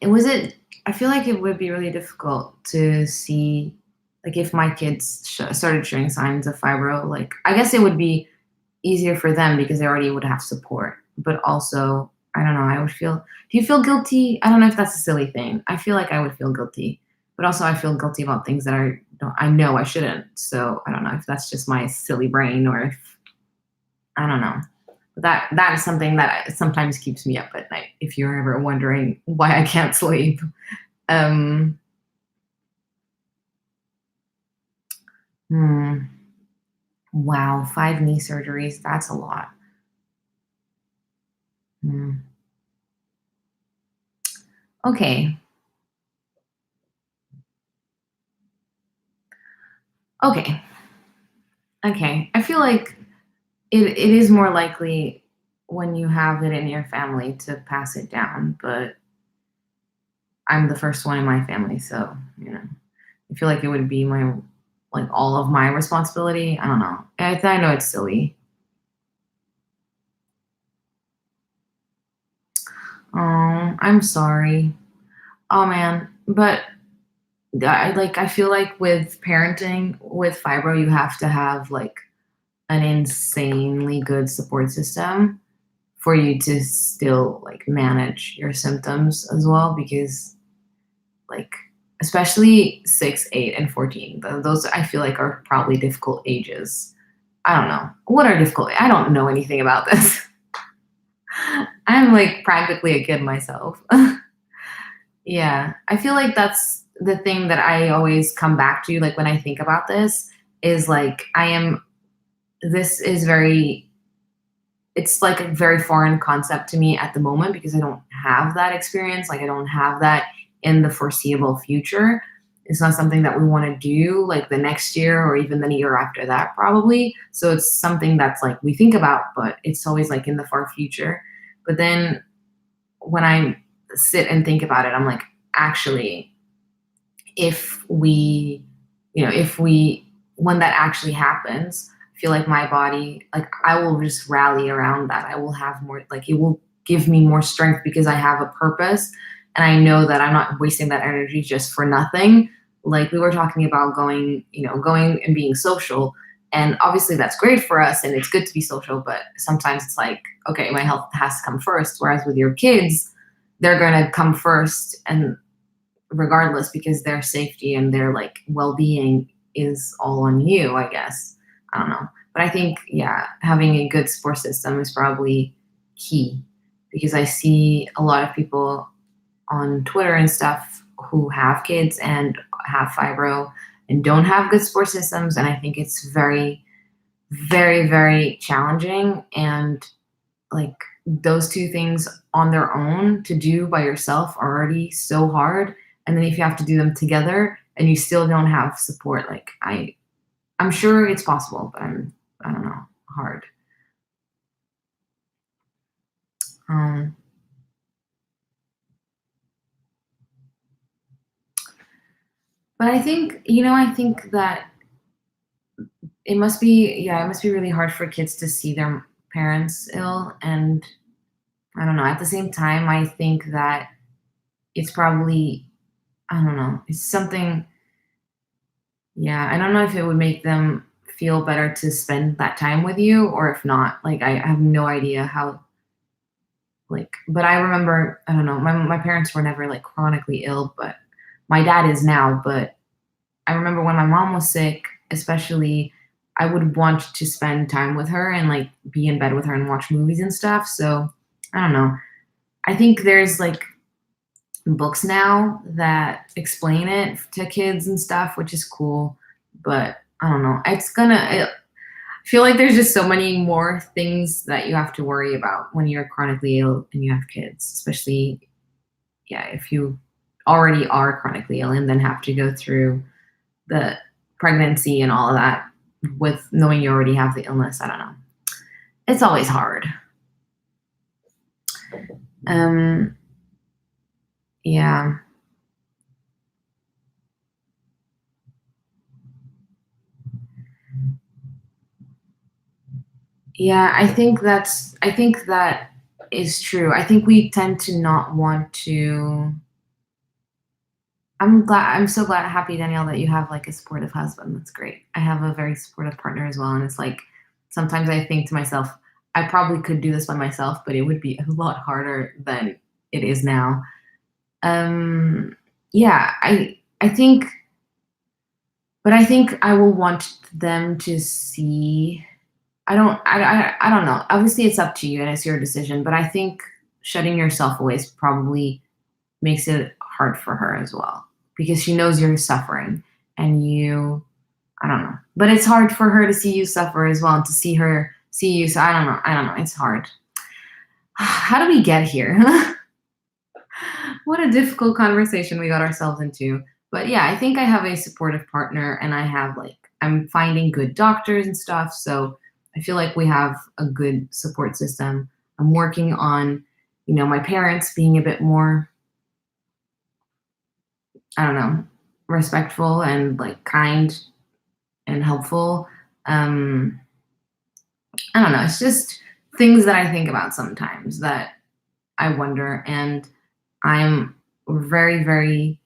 It was it. I feel like it would be really difficult to see, like, if my kids started showing signs of fibro. Like, I guess it would be easier for them because they already would have support. But also, I don't know. I would feel. Do you feel guilty? I don't know if that's a silly thing. I feel like I would feel guilty, but also I feel guilty about things that I know I shouldn't. So I don't know if that's just my silly brain or if I don't know. But that is something that sometimes keeps me up at night. If you're ever wondering why I can't sleep. Um, hmm. Wow, 5 knee surgeries. That's a lot. Hmm. Okay. Okay. Okay. I feel like it is more likely when you have it in your family to pass it down, but I'm the first one in my family, so I feel like it would be my like all of my responsibility. I don't know. I know it's silly. Oh, I'm sorry. Oh man, but I feel like with parenting with fibro, you have to have like an insanely good support system for you to still like manage your symptoms as well because like especially 6, 8, and 14. Those I feel like are probably difficult ages. I don't know. What are difficult? I don't know anything about this. I'm like practically a kid myself. Yeah. I feel like that's the thing that I always come back to, like when I think about this, is like this is very, it's like a very foreign concept to me at the moment because I don't have that experience. Like I don't have that in the foreseeable future. It's not something that we want to do like the next year or even the year after that, probably. So it's something that's like we think about, but it's always like in the far future. But then when I sit and think about it, I'm like, actually, if we, if we, when that actually happens, I feel like my body, like I will just rally around that. I will have more, like it will give me more strength because I have a purpose and I know that I'm not wasting that energy just for nothing. Like we were talking about going, going and being social. And obviously that's great for us and it's good to be social, but sometimes it's like, okay, my health has to come first. Whereas with your kids, they're going to come first and regardless because their safety and their like well-being is all on you, I guess. I don't know, but I think yeah, having a good support system is probably key because I see a lot of people on Twitter and stuff who have kids and have fibro and don't have good support systems, and I think it's very very very challenging and like those two things on their own to do by yourself are already so hard, and then if you have to do them together and you still don't have support, like I'm sure it's possible, but I don't know, hard. um but I think I think that it must be really hard for kids to see their parents ill, and I don't know, at the same time I think that it's probably, I don't know, it's something. Yeah, I don't know if it would make them feel better to spend that time with you or if not. Like I have no idea how, like, but I remember, I don't know, my parents were never like chronically ill, but my dad is now, but I remember when my mom was sick, especially I would want to spend time with her and like be in bed with her and watch movies and stuff. So, I don't know. I think there's like books now that explain it to kids and stuff, which is cool. But I don't know. I feel like there's just so many more things that you have to worry about when you're chronically ill and you have kids, especially, yeah, if you already are chronically ill and then have to go through the pregnancy and all of that with knowing you already have the illness. I don't know. It's always hard. Um, yeah. Yeah, I think that is true. I think we tend to not want to. I'm so glad happy, Danielle, that you have like a supportive husband. That's great. I have a very supportive partner as well, and it's like sometimes I think to myself, I probably could do this by myself, but it would be a lot harder than it is now. Um yeah, I think, but I think I will want them to see. I don't know. Obviously, it's up to you and it's your decision. But I think shutting yourself away is probably makes it hard for her as well because she knows you're suffering and you. I don't know. But it's hard for her to see you suffer as well and to see her see you. So I don't know. I don't know. It's hard. How do we get here? What a difficult conversation we got ourselves into. But yeah, I think I have a supportive partner and I have like I'm finding good doctors and stuff. So I feel like we have a good support system. I'm working on, my parents being a bit more, I don't know, respectful and like kind and helpful. I don't know. It's just things that I think about sometimes that I wonder, and I'm very, very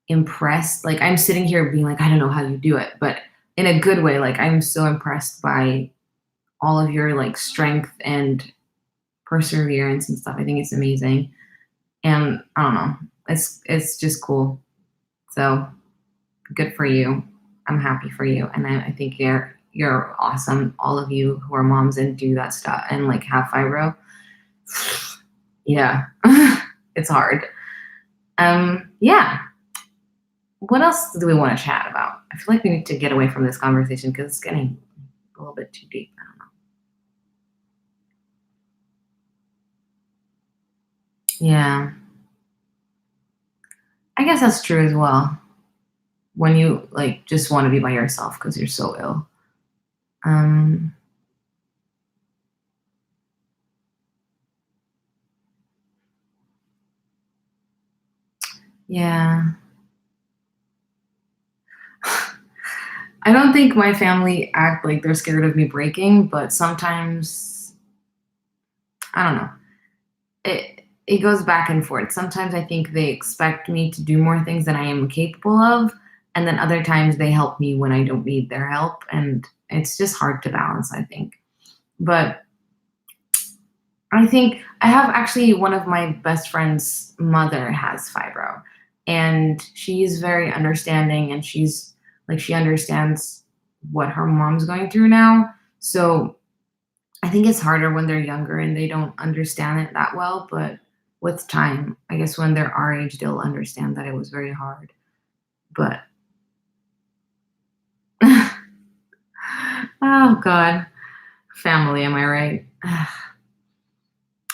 impressed. Like, I'm sitting here being like, "I don't know how you do it," but in a good way, like, I'm so impressed by all of your, like, strength and perseverance and stuff. I think it's amazing, and I don't know, it's just cool. So, good for you. I'm happy for you, and I think you're awesome. All of you who are moms and do that stuff and, like, have fibro. Yeah. It's hard. Yeah. What else do we wanna chat about? I feel like we need to get away from this conversation because it's getting a little bit too deep. I don't know. Yeah. I guess that's true as well. When you, like, just wanna be by yourself because 'cause you're so ill. Um, yeah. I don't think my family act like they're scared of me breaking, but sometimes I don't know. It goes back and forth. Sometimes I think they expect me to do more things than I am capable of, and then other times they help me when I don't need their help, and it's just hard to balance, I think. But I think I have actually one of my best friend's mother has fibro, and she's very understanding, and she's like she understands what her mom's going through now. So I think it's harder when they're younger and they don't understand it that well, but with time, I guess when they're our age, they'll understand that it was very hard. But oh God, family, am I right?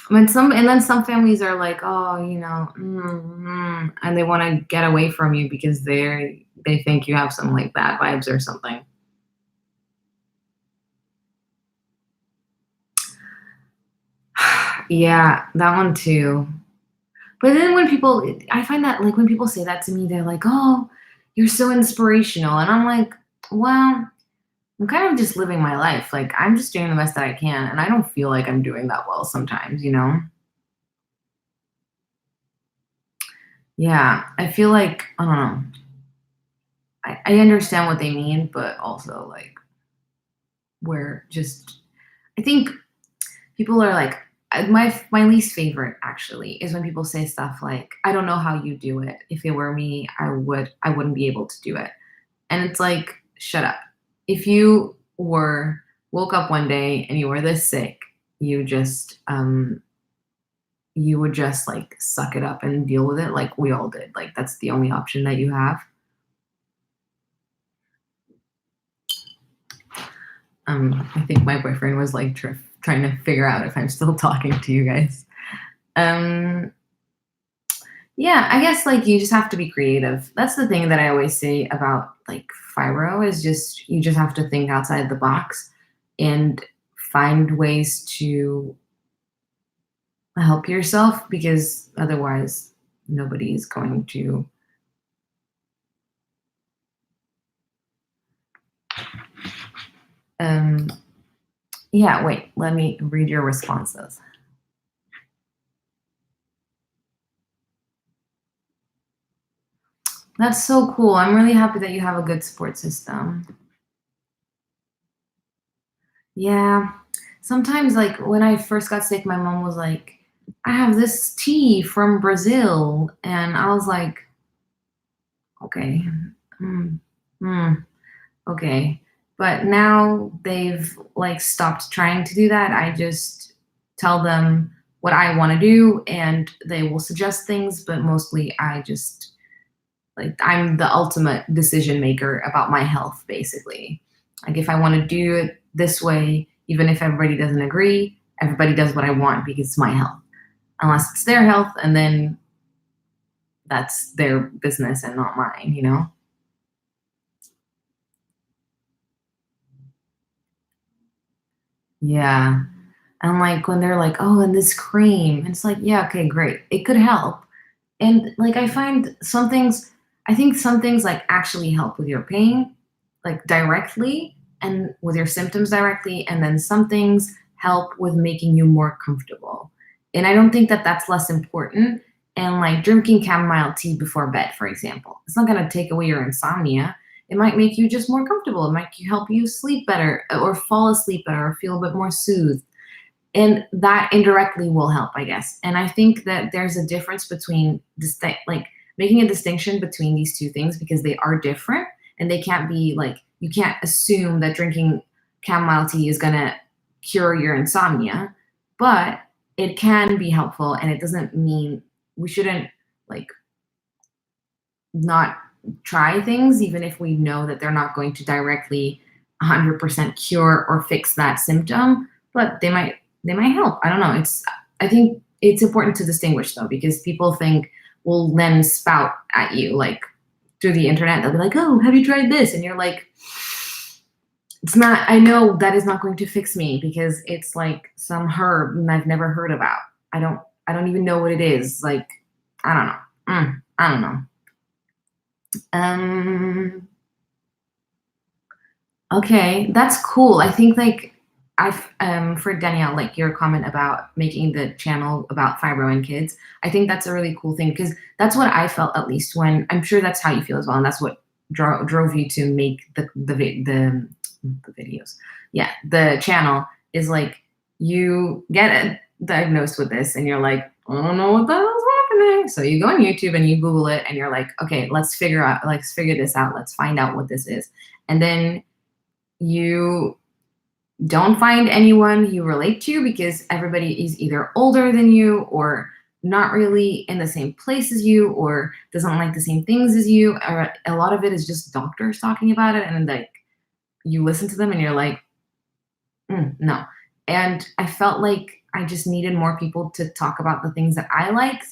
And then some families are like, oh, and they want to get away from you because they think you have some like bad vibes or something. Yeah, that one too. But then I find that like when people say that to me, they're like, "Oh, you're so inspirational," and I'm like, "Well, I'm kind of just living my life. Like I'm just doing the best that I can, and I don't feel like I'm doing that well sometimes, you know." Yeah, I feel like I don't know. I understand what they mean, but also like we're just. I think people are like my least favorite actually is when people say stuff like, "I don't know how you do it. If it were me, I wouldn't be able to do it." And it's like, shut up. If you were woke up one day and you were this sick, you just you would just like suck it up and deal with it like we all did. Like that's the only option that you have. I think my boyfriend was like trying to figure out if I'm still talking to you guys. Um, yeah, I guess like you just have to be creative. That's the thing that I always say about like fibro is just you just have to think outside the box and find ways to help yourself because otherwise nobody is going to um yeah, wait, let me read your responses. That's so cool. I'm really happy that you have a good support system. Yeah. Sometimes, like, when I first got sick, my mom was like, I have this tea from Brazil. And I was like, okay. Mm, mm, okay. But now they've, like, stopped trying to do that. I just tell them what I want to do and they will suggest things, but mostly I just, like, I'm the ultimate decision maker about my health, basically. Like, if I want to do it this way, even if everybody doesn't agree, everybody does what I want because it's my health. Unless it's their health, and then that's their business and not mine, you know? Yeah. And like when they're like, oh, and this cream, and it's like, yeah, okay, great. It could help. And like I find some things, I think some things like actually help with your pain, like directly and with your symptoms directly. And then some things help with making you more comfortable. And I don't think that that's less important. And like drinking chamomile tea before bed, for example, it's not going to take away your insomnia. It might make you just more comfortable. It might help you sleep better or fall asleep better or feel a bit more soothed. And that indirectly will help, I guess. And I think that there's a difference between like making a distinction between these two things because they are different and they can't be like, you can't assume that drinking chamomile tea is going to cure your insomnia, but it can be helpful. And it doesn't mean we shouldn't like not try things, even if we know that they're not going to directly 100% cure or fix that symptom, but they might help. I don't know. I think it's important to distinguish though, because people think will then spout at you like through the internet. They'll be like, "Oh, have you tried this?" And you're like, "It's not. I know that is not going to fix me because it's like some herb I've never heard about. I don't even know what it is. Like, I don't know. I don't know." Um, okay, that's cool. I think like I've for Danielle, like your comment about making the channel about fibro in kids, I think that's a really cool thing because that's what I felt at least when I'm sure that's how you feel as well, and that's what drove you to make the videos. Yeah, the channel is like you get it diagnosed with this, and you're like, I don't know what the hell's happening. So you go on YouTube and you Google it, and you're like, okay, let's figure this out. Let's find out what this is, and then you don't find anyone you relate to because everybody is either older than you or not really in the same place as you or doesn't like the same things as you, or a lot of it is just doctors talking about it and like you listen to them and you're like, no. And I felt like I just needed more people to talk about the things that I liked.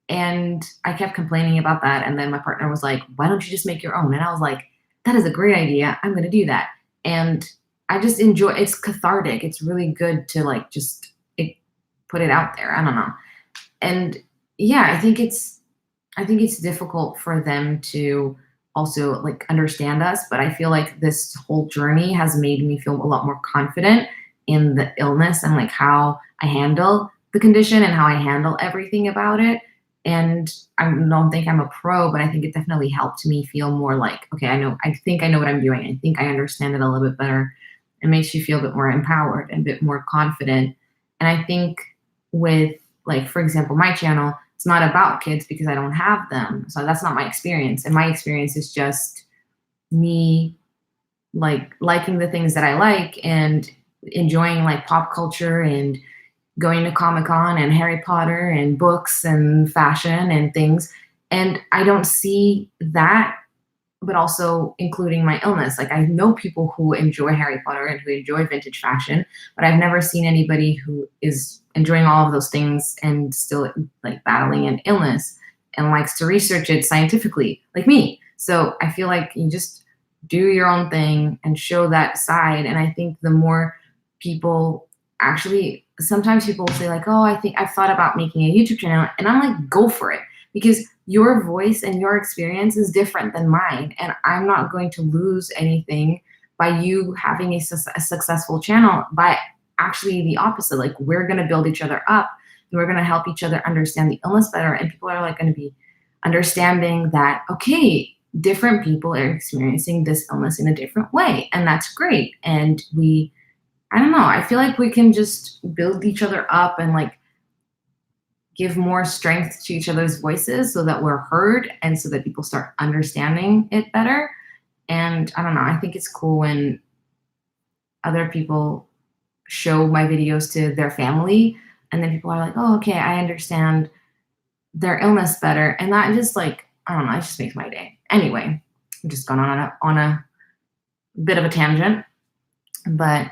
And I kept complaining about that. And then my partner was like, why don't you just make your own? And I was like, that is a great idea. I'm going to do that. And I just enjoy it's cathartic. It's really good to like just put it out there. I don't know. And yeah, I think it's difficult for them to also like understand us, but I feel like this whole journey has made me feel a lot more confident in the illness and like how I handle the condition and how I handle everything about it. And I don't think I'm a pro, but I think it definitely helped me feel more like, okay, I think I know what I'm doing. I think I understand it a little bit better. It makes you feel a bit more empowered and a bit more confident. And I think with like, for example, my channel, it's not about kids because I don't have them. So that's not my experience. And my experience is just me like liking the things that I like and enjoying like pop culture and going to Comic-Con and Harry Potter and books and fashion and things. And I don't see that, but also including my illness. Like I know people who enjoy Harry Potter and who enjoy vintage fashion, but I've never seen anybody who is enjoying all of those things and still like battling an illness and likes to research it scientifically like me. So I feel like you just do your own thing and show that side. And I think the more people actually, sometimes people will say like, oh, I think I've thought about making a YouTube channel, and I'm like, go for it, because your voice and your experience is different than mine, and I'm not going to lose anything by you having a successful channel. By actually the opposite, like we're going to build each other up and we're going to help each other understand the illness better, and people are like going to be understanding that, okay, different people are experiencing this illness in a different way, and that's great. And I don't know, I feel like we can just build each other up and like give more strength to each other's voices so that we're heard and so that people start understanding it better. And I don't know, I think it's cool when other people show my videos to their family and then people are like, oh, okay, I understand their illness better. And that just like, I don't know, it just makes my day. Anyway, I'm just gone on a bit of a tangent, but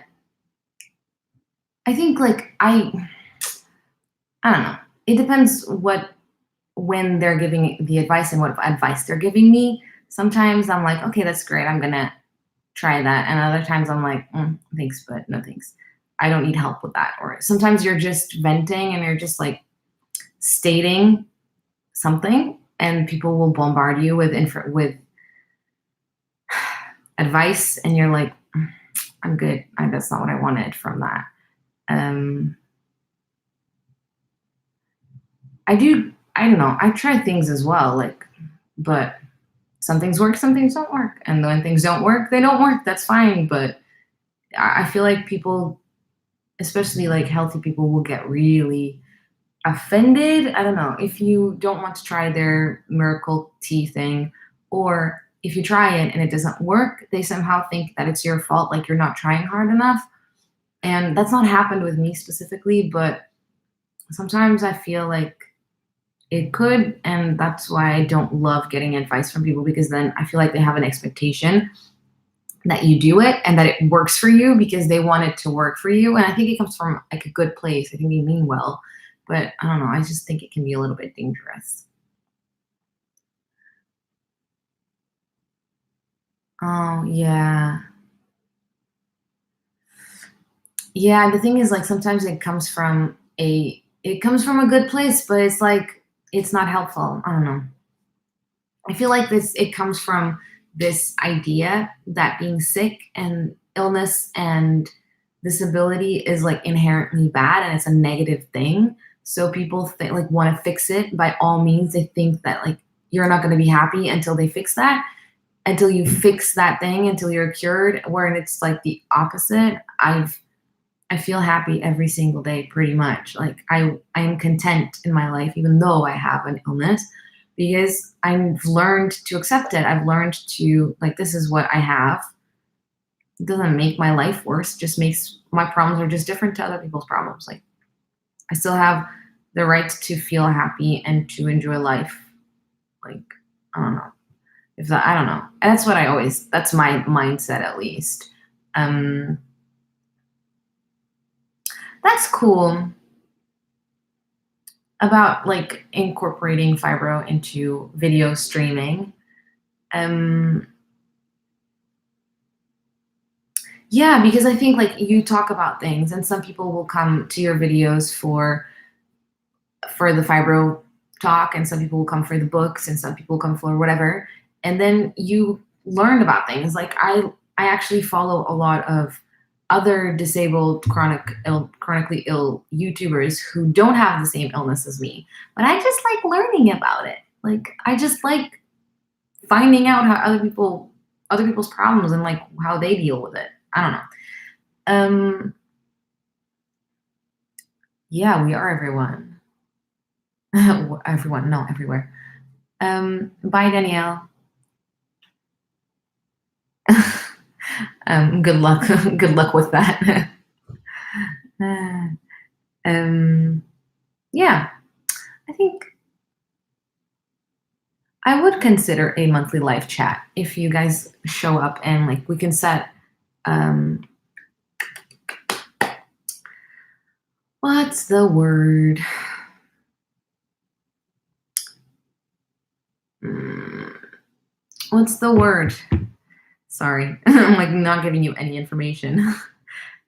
I think like I don't know. It depends when they're giving the advice and what advice they're giving me. Sometimes I'm like, okay, that's great. I'm gonna try that. And other times I'm like, thanks, but no thanks. I don't need help with that. Or sometimes you're just venting and you're just like stating something, and people will bombard you with advice, and you're like, I'm good. That's not what I wanted from that. I don't know, I try things as well, like, but some things work, some things don't work. And when things don't work, they don't work. That's fine. But I feel like people, especially like healthy people, will get really offended. I don't know. If you don't want to try their miracle tea thing, or if you try it and it doesn't work, they somehow think that it's your fault, like you're not trying hard enough. And that's not happened with me specifically, but sometimes I feel like it could. And that's why I don't love getting advice from people, because then I feel like they have an expectation that you do it and that it works for you because they want it to work for you. And I think it comes from like a good place. I think they mean well, but I don't know. I just think it can be a little bit dangerous. Oh, yeah. Yeah, the thing is like sometimes it comes from a good place, but it's like it's not helpful. I don't know. I feel like this it comes from this idea that being sick and illness and disability is like inherently bad and it's a negative thing. So people think like want to fix it by all means. They think that like you're not going to be happy until they fix that, until you fix that thing, until you're cured. Where it's like the opposite. I feel happy every single day pretty much. Like I am content in my life even though I have an illness, because I've learned to accept it. I've learned to like this is what I have. It doesn't make my life worse, just makes my problems are just different to other people's problems. Like I still have the right to feel happy and to enjoy life. Like I don't know. If that I don't know. That's what I always that's my mindset at least. Um that's cool. About like incorporating fibro into video streaming. Um, yeah, because I think like you talk about things, and some people will come to your videos for the fibro talk, and some people will come for the books, and some people will come for whatever. And then you learn about things. Like I actually follow a lot of other disabled chronically ill YouTubers who don't have the same illness as me. But I just like learning about it. Like I just like finding out how other people's problems and like how they deal with it. I don't know. Um yeah, we are everyone. Everyone, no, everywhere. Bye Danielle. Good luck. Good luck with that. Uh, um yeah, I think I would consider a monthly live chat if you guys show up and like we can set um what's the word? Mm, what's the word? Sorry, I'm like not giving you any information.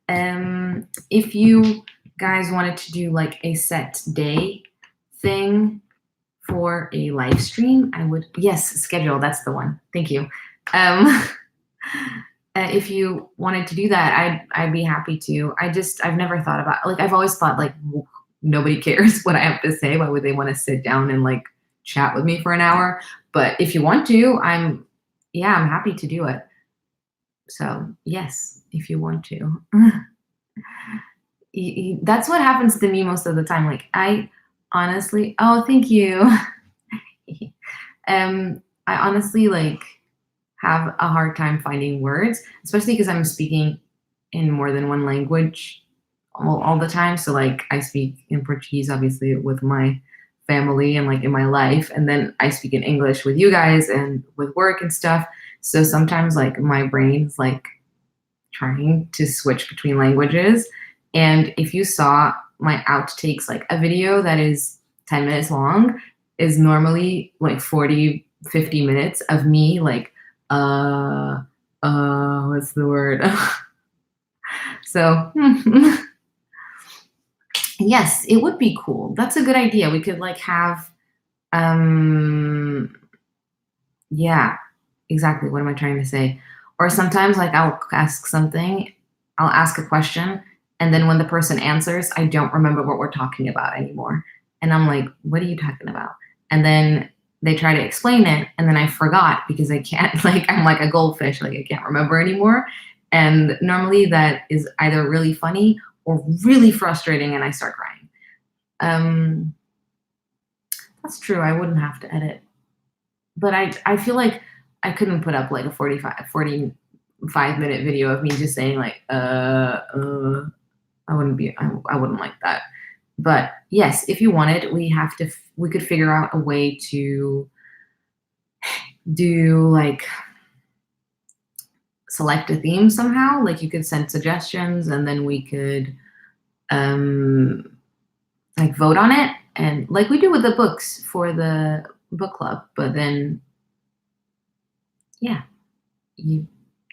If you guys wanted to do like a set day thing for a live stream, I would yes schedule. That's the one. Thank you. Um, if you wanted to do that, I'd be happy to. I've never thought about like I've always thought like nobody cares what I have to say. Why would they want to sit down and like chat with me for an hour? But if you want to, I'm happy to do it. So yes, if you want to. That's what happens to me most of the time. Like I honestly, oh, thank you. I honestly like have a hard time finding words, especially because I'm speaking in more than one language all the time. So like I speak in Portuguese, obviously, with my family and like in my life, and then I speak in English with you guys and with work and stuff. So sometimes like my brain's like trying to switch between languages. And if you saw my outtakes, like a video that is 10 minutes long is normally like 40, 50 minutes of me like, what's the word? So, yes, it would be cool. That's a good idea. We could like have, um, yeah, exactly. What am I trying to say? Or sometimes like I'll ask a question, and then when the person answers, I don't remember what we're talking about anymore. And I'm like, what are you talking about? And then they try to explain it, and then I forgot because I can't, like, I'm like a goldfish, like I can't remember anymore. And normally that is either really funny or really frustrating, and I start crying. Um, that's true. I wouldn't have to edit, but I feel like I couldn't put up like a 45-minute video of me just saying like, I wouldn't like that. But yes, if you wanted, we could figure out a way to do like select a theme somehow. Like you could send suggestions and then we could um like vote on it, and like we do with the books for the book club. But then yeah, you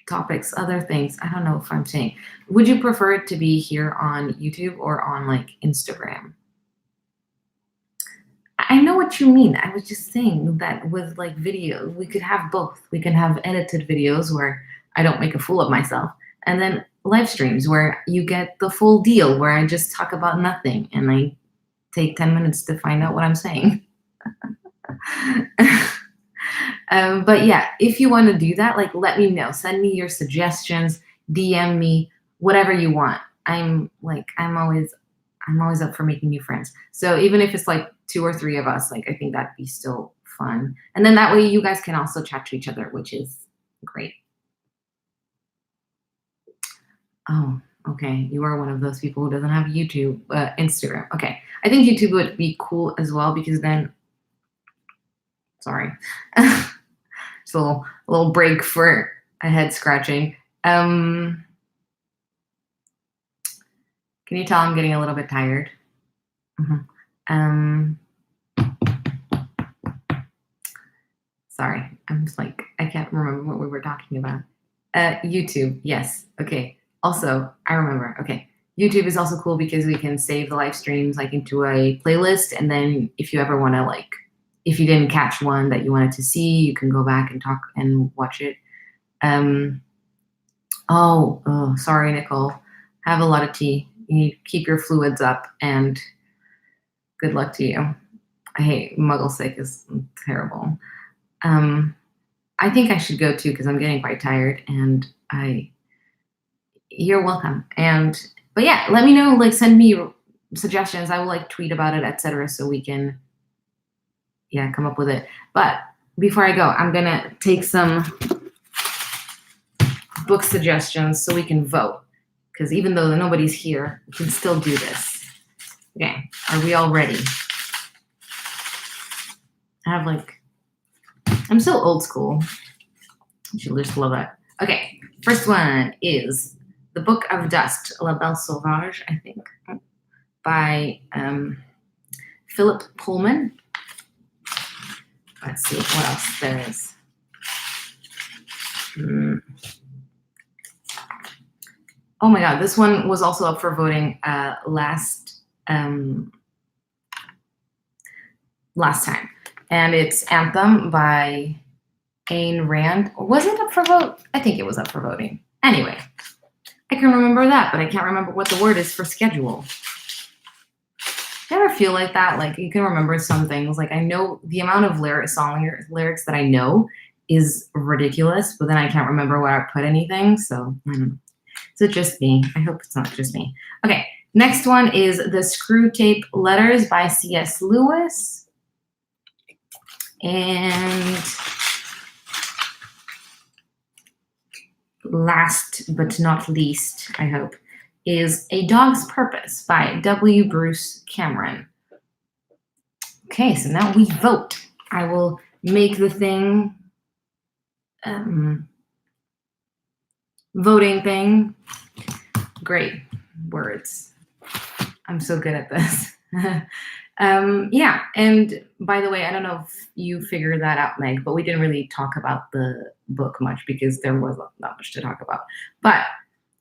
topics, other things. I don't know if I'm saying. Would you prefer it to be here on YouTube or on like Instagram? I know what you mean. I was just saying that with like video, we could have both. We can have edited videos where I don't make a fool of myself, and then live streams where you get the full deal, where I just talk about nothing and I take 10 minutes to find out what I'm saying. But yeah, if you want to do that, like let me know. Send me your suggestions, DM me, whatever you want. I'm always up for making new friends. So even if it's like 2 or 3 of us, like I think that'd be still fun. And then that way you guys can also chat to each other, which is great. Oh, okay. You are one of those people who doesn't have YouTube, Instagram. Okay. I think YouTube would be cool as well because then, sorry, just a little break for a head scratching. Can you tell I'm getting a little bit tired? Mhm. Um, sorry, I'm just like, I can't remember what we were talking about. YouTube, yes. Okay. Also, I remember. Okay. YouTube is also cool because we can save the live streams like into a playlist, and then if you ever want to like, if you didn't catch one that you wanted to see, you can go back and talk and watch it. Oh, sorry, Nicole. Have a lot of tea. You need to keep your fluids up, and good luck to you. I hate muggle sick is terrible. I think I should go too because I'm getting quite tired, and you're welcome. But yeah, let me know, like send me suggestions. I will like tweet about it, etc. so we can come up with it. But before I go, I'm gonna take some book suggestions so we can vote. Because even though nobody's here, we can still do this. Okay, are we all ready? I'm so old school. You just love that. Okay, first one is The Book of Dust, La Belle Sauvage, I think, by Philip Pullman. Let's see what else there is. Oh my God, this one was also up for voting last time. And it's Anthem by Ayn Rand. Was it up for vote? I think it was up for voting. Anyway, I can remember that, but I can't remember what the word is for schedule. Do you ever feel like that? Like you can remember some things. Like I know the amount of song lyrics that I know is ridiculous, but then I can't remember where I put anything. So I don't know. Is it just me? I hope it's not just me. Okay, next one is The Screw Tape Letters by C.S. Lewis. And last but not least, I hope, is A Dog's Purpose by W. Bruce Cameron. Okay, so now we vote. I will make the thing, voting thing. Great words. I'm so good at this. Yeah, and by the way, I don't know if you figured that out, Meg, but we didn't really talk about the book much because there was not much to talk about. But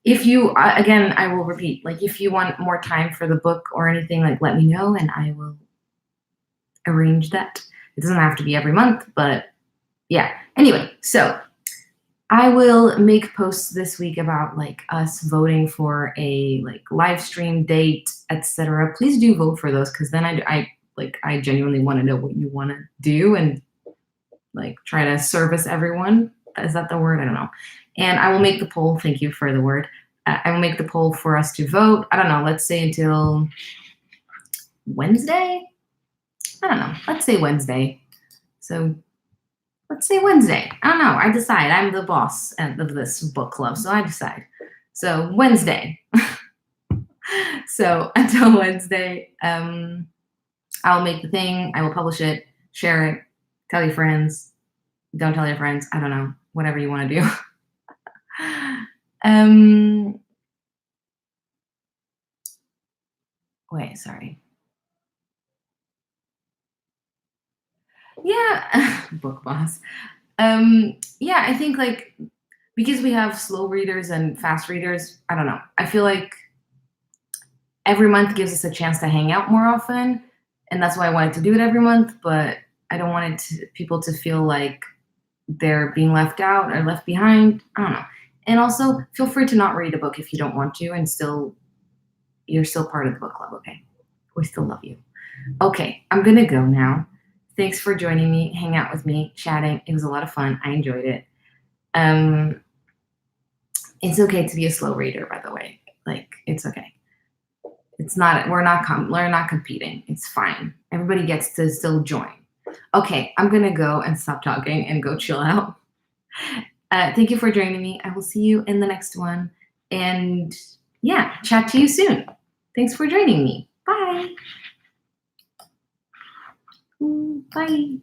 if you, again, I will repeat, like if you want more time for the book or anything, like let me know and I will arrange that. It doesn't have to be every month, but yeah. Anyway, so I will make posts this week about like us voting for a like live stream date, etc. Please do vote for those because then I Like, I genuinely want to know what you want to do and like try to service everyone. Is that the word? I don't know. And I will make the poll. Thank you for the word. I will make the poll for us to vote. I don't know. Let's say until Wednesday. I don't know. Let's say Wednesday. So let's say Wednesday. I don't know. I decide. I'm the boss of this book club, so I decide. So Wednesday. So until Wednesday, I'll make the thing. I will publish it, share it, tell your friends. Don't tell your friends. I don't know. Whatever you want to do. um. Wait. Sorry. Yeah. Book boss. Yeah. I think like because we have slow readers and fast readers. I don't know. I feel like every month gives us a chance to hang out more often, and that's why I wanted to do it every month. But I don't want people to feel like they're being left out or left behind. I don't know. And also, feel free to not read a book if you don't want to, and still, you're still part of the book club. Okay, we still love you. Okay, I'm gonna go now. Thanks for joining me, hang out with me, chatting. It was a lot of fun. I enjoyed it. Um, it's okay to be a slow reader, by the way. Like, it's okay. It's not. We're not competing. It's fine. Everybody gets to still join. Okay, I'm gonna go and stop talking and go chill out. Thank you for joining me. I will see you in the next one. And yeah, chat to you soon. Thanks for joining me. Bye. Bye.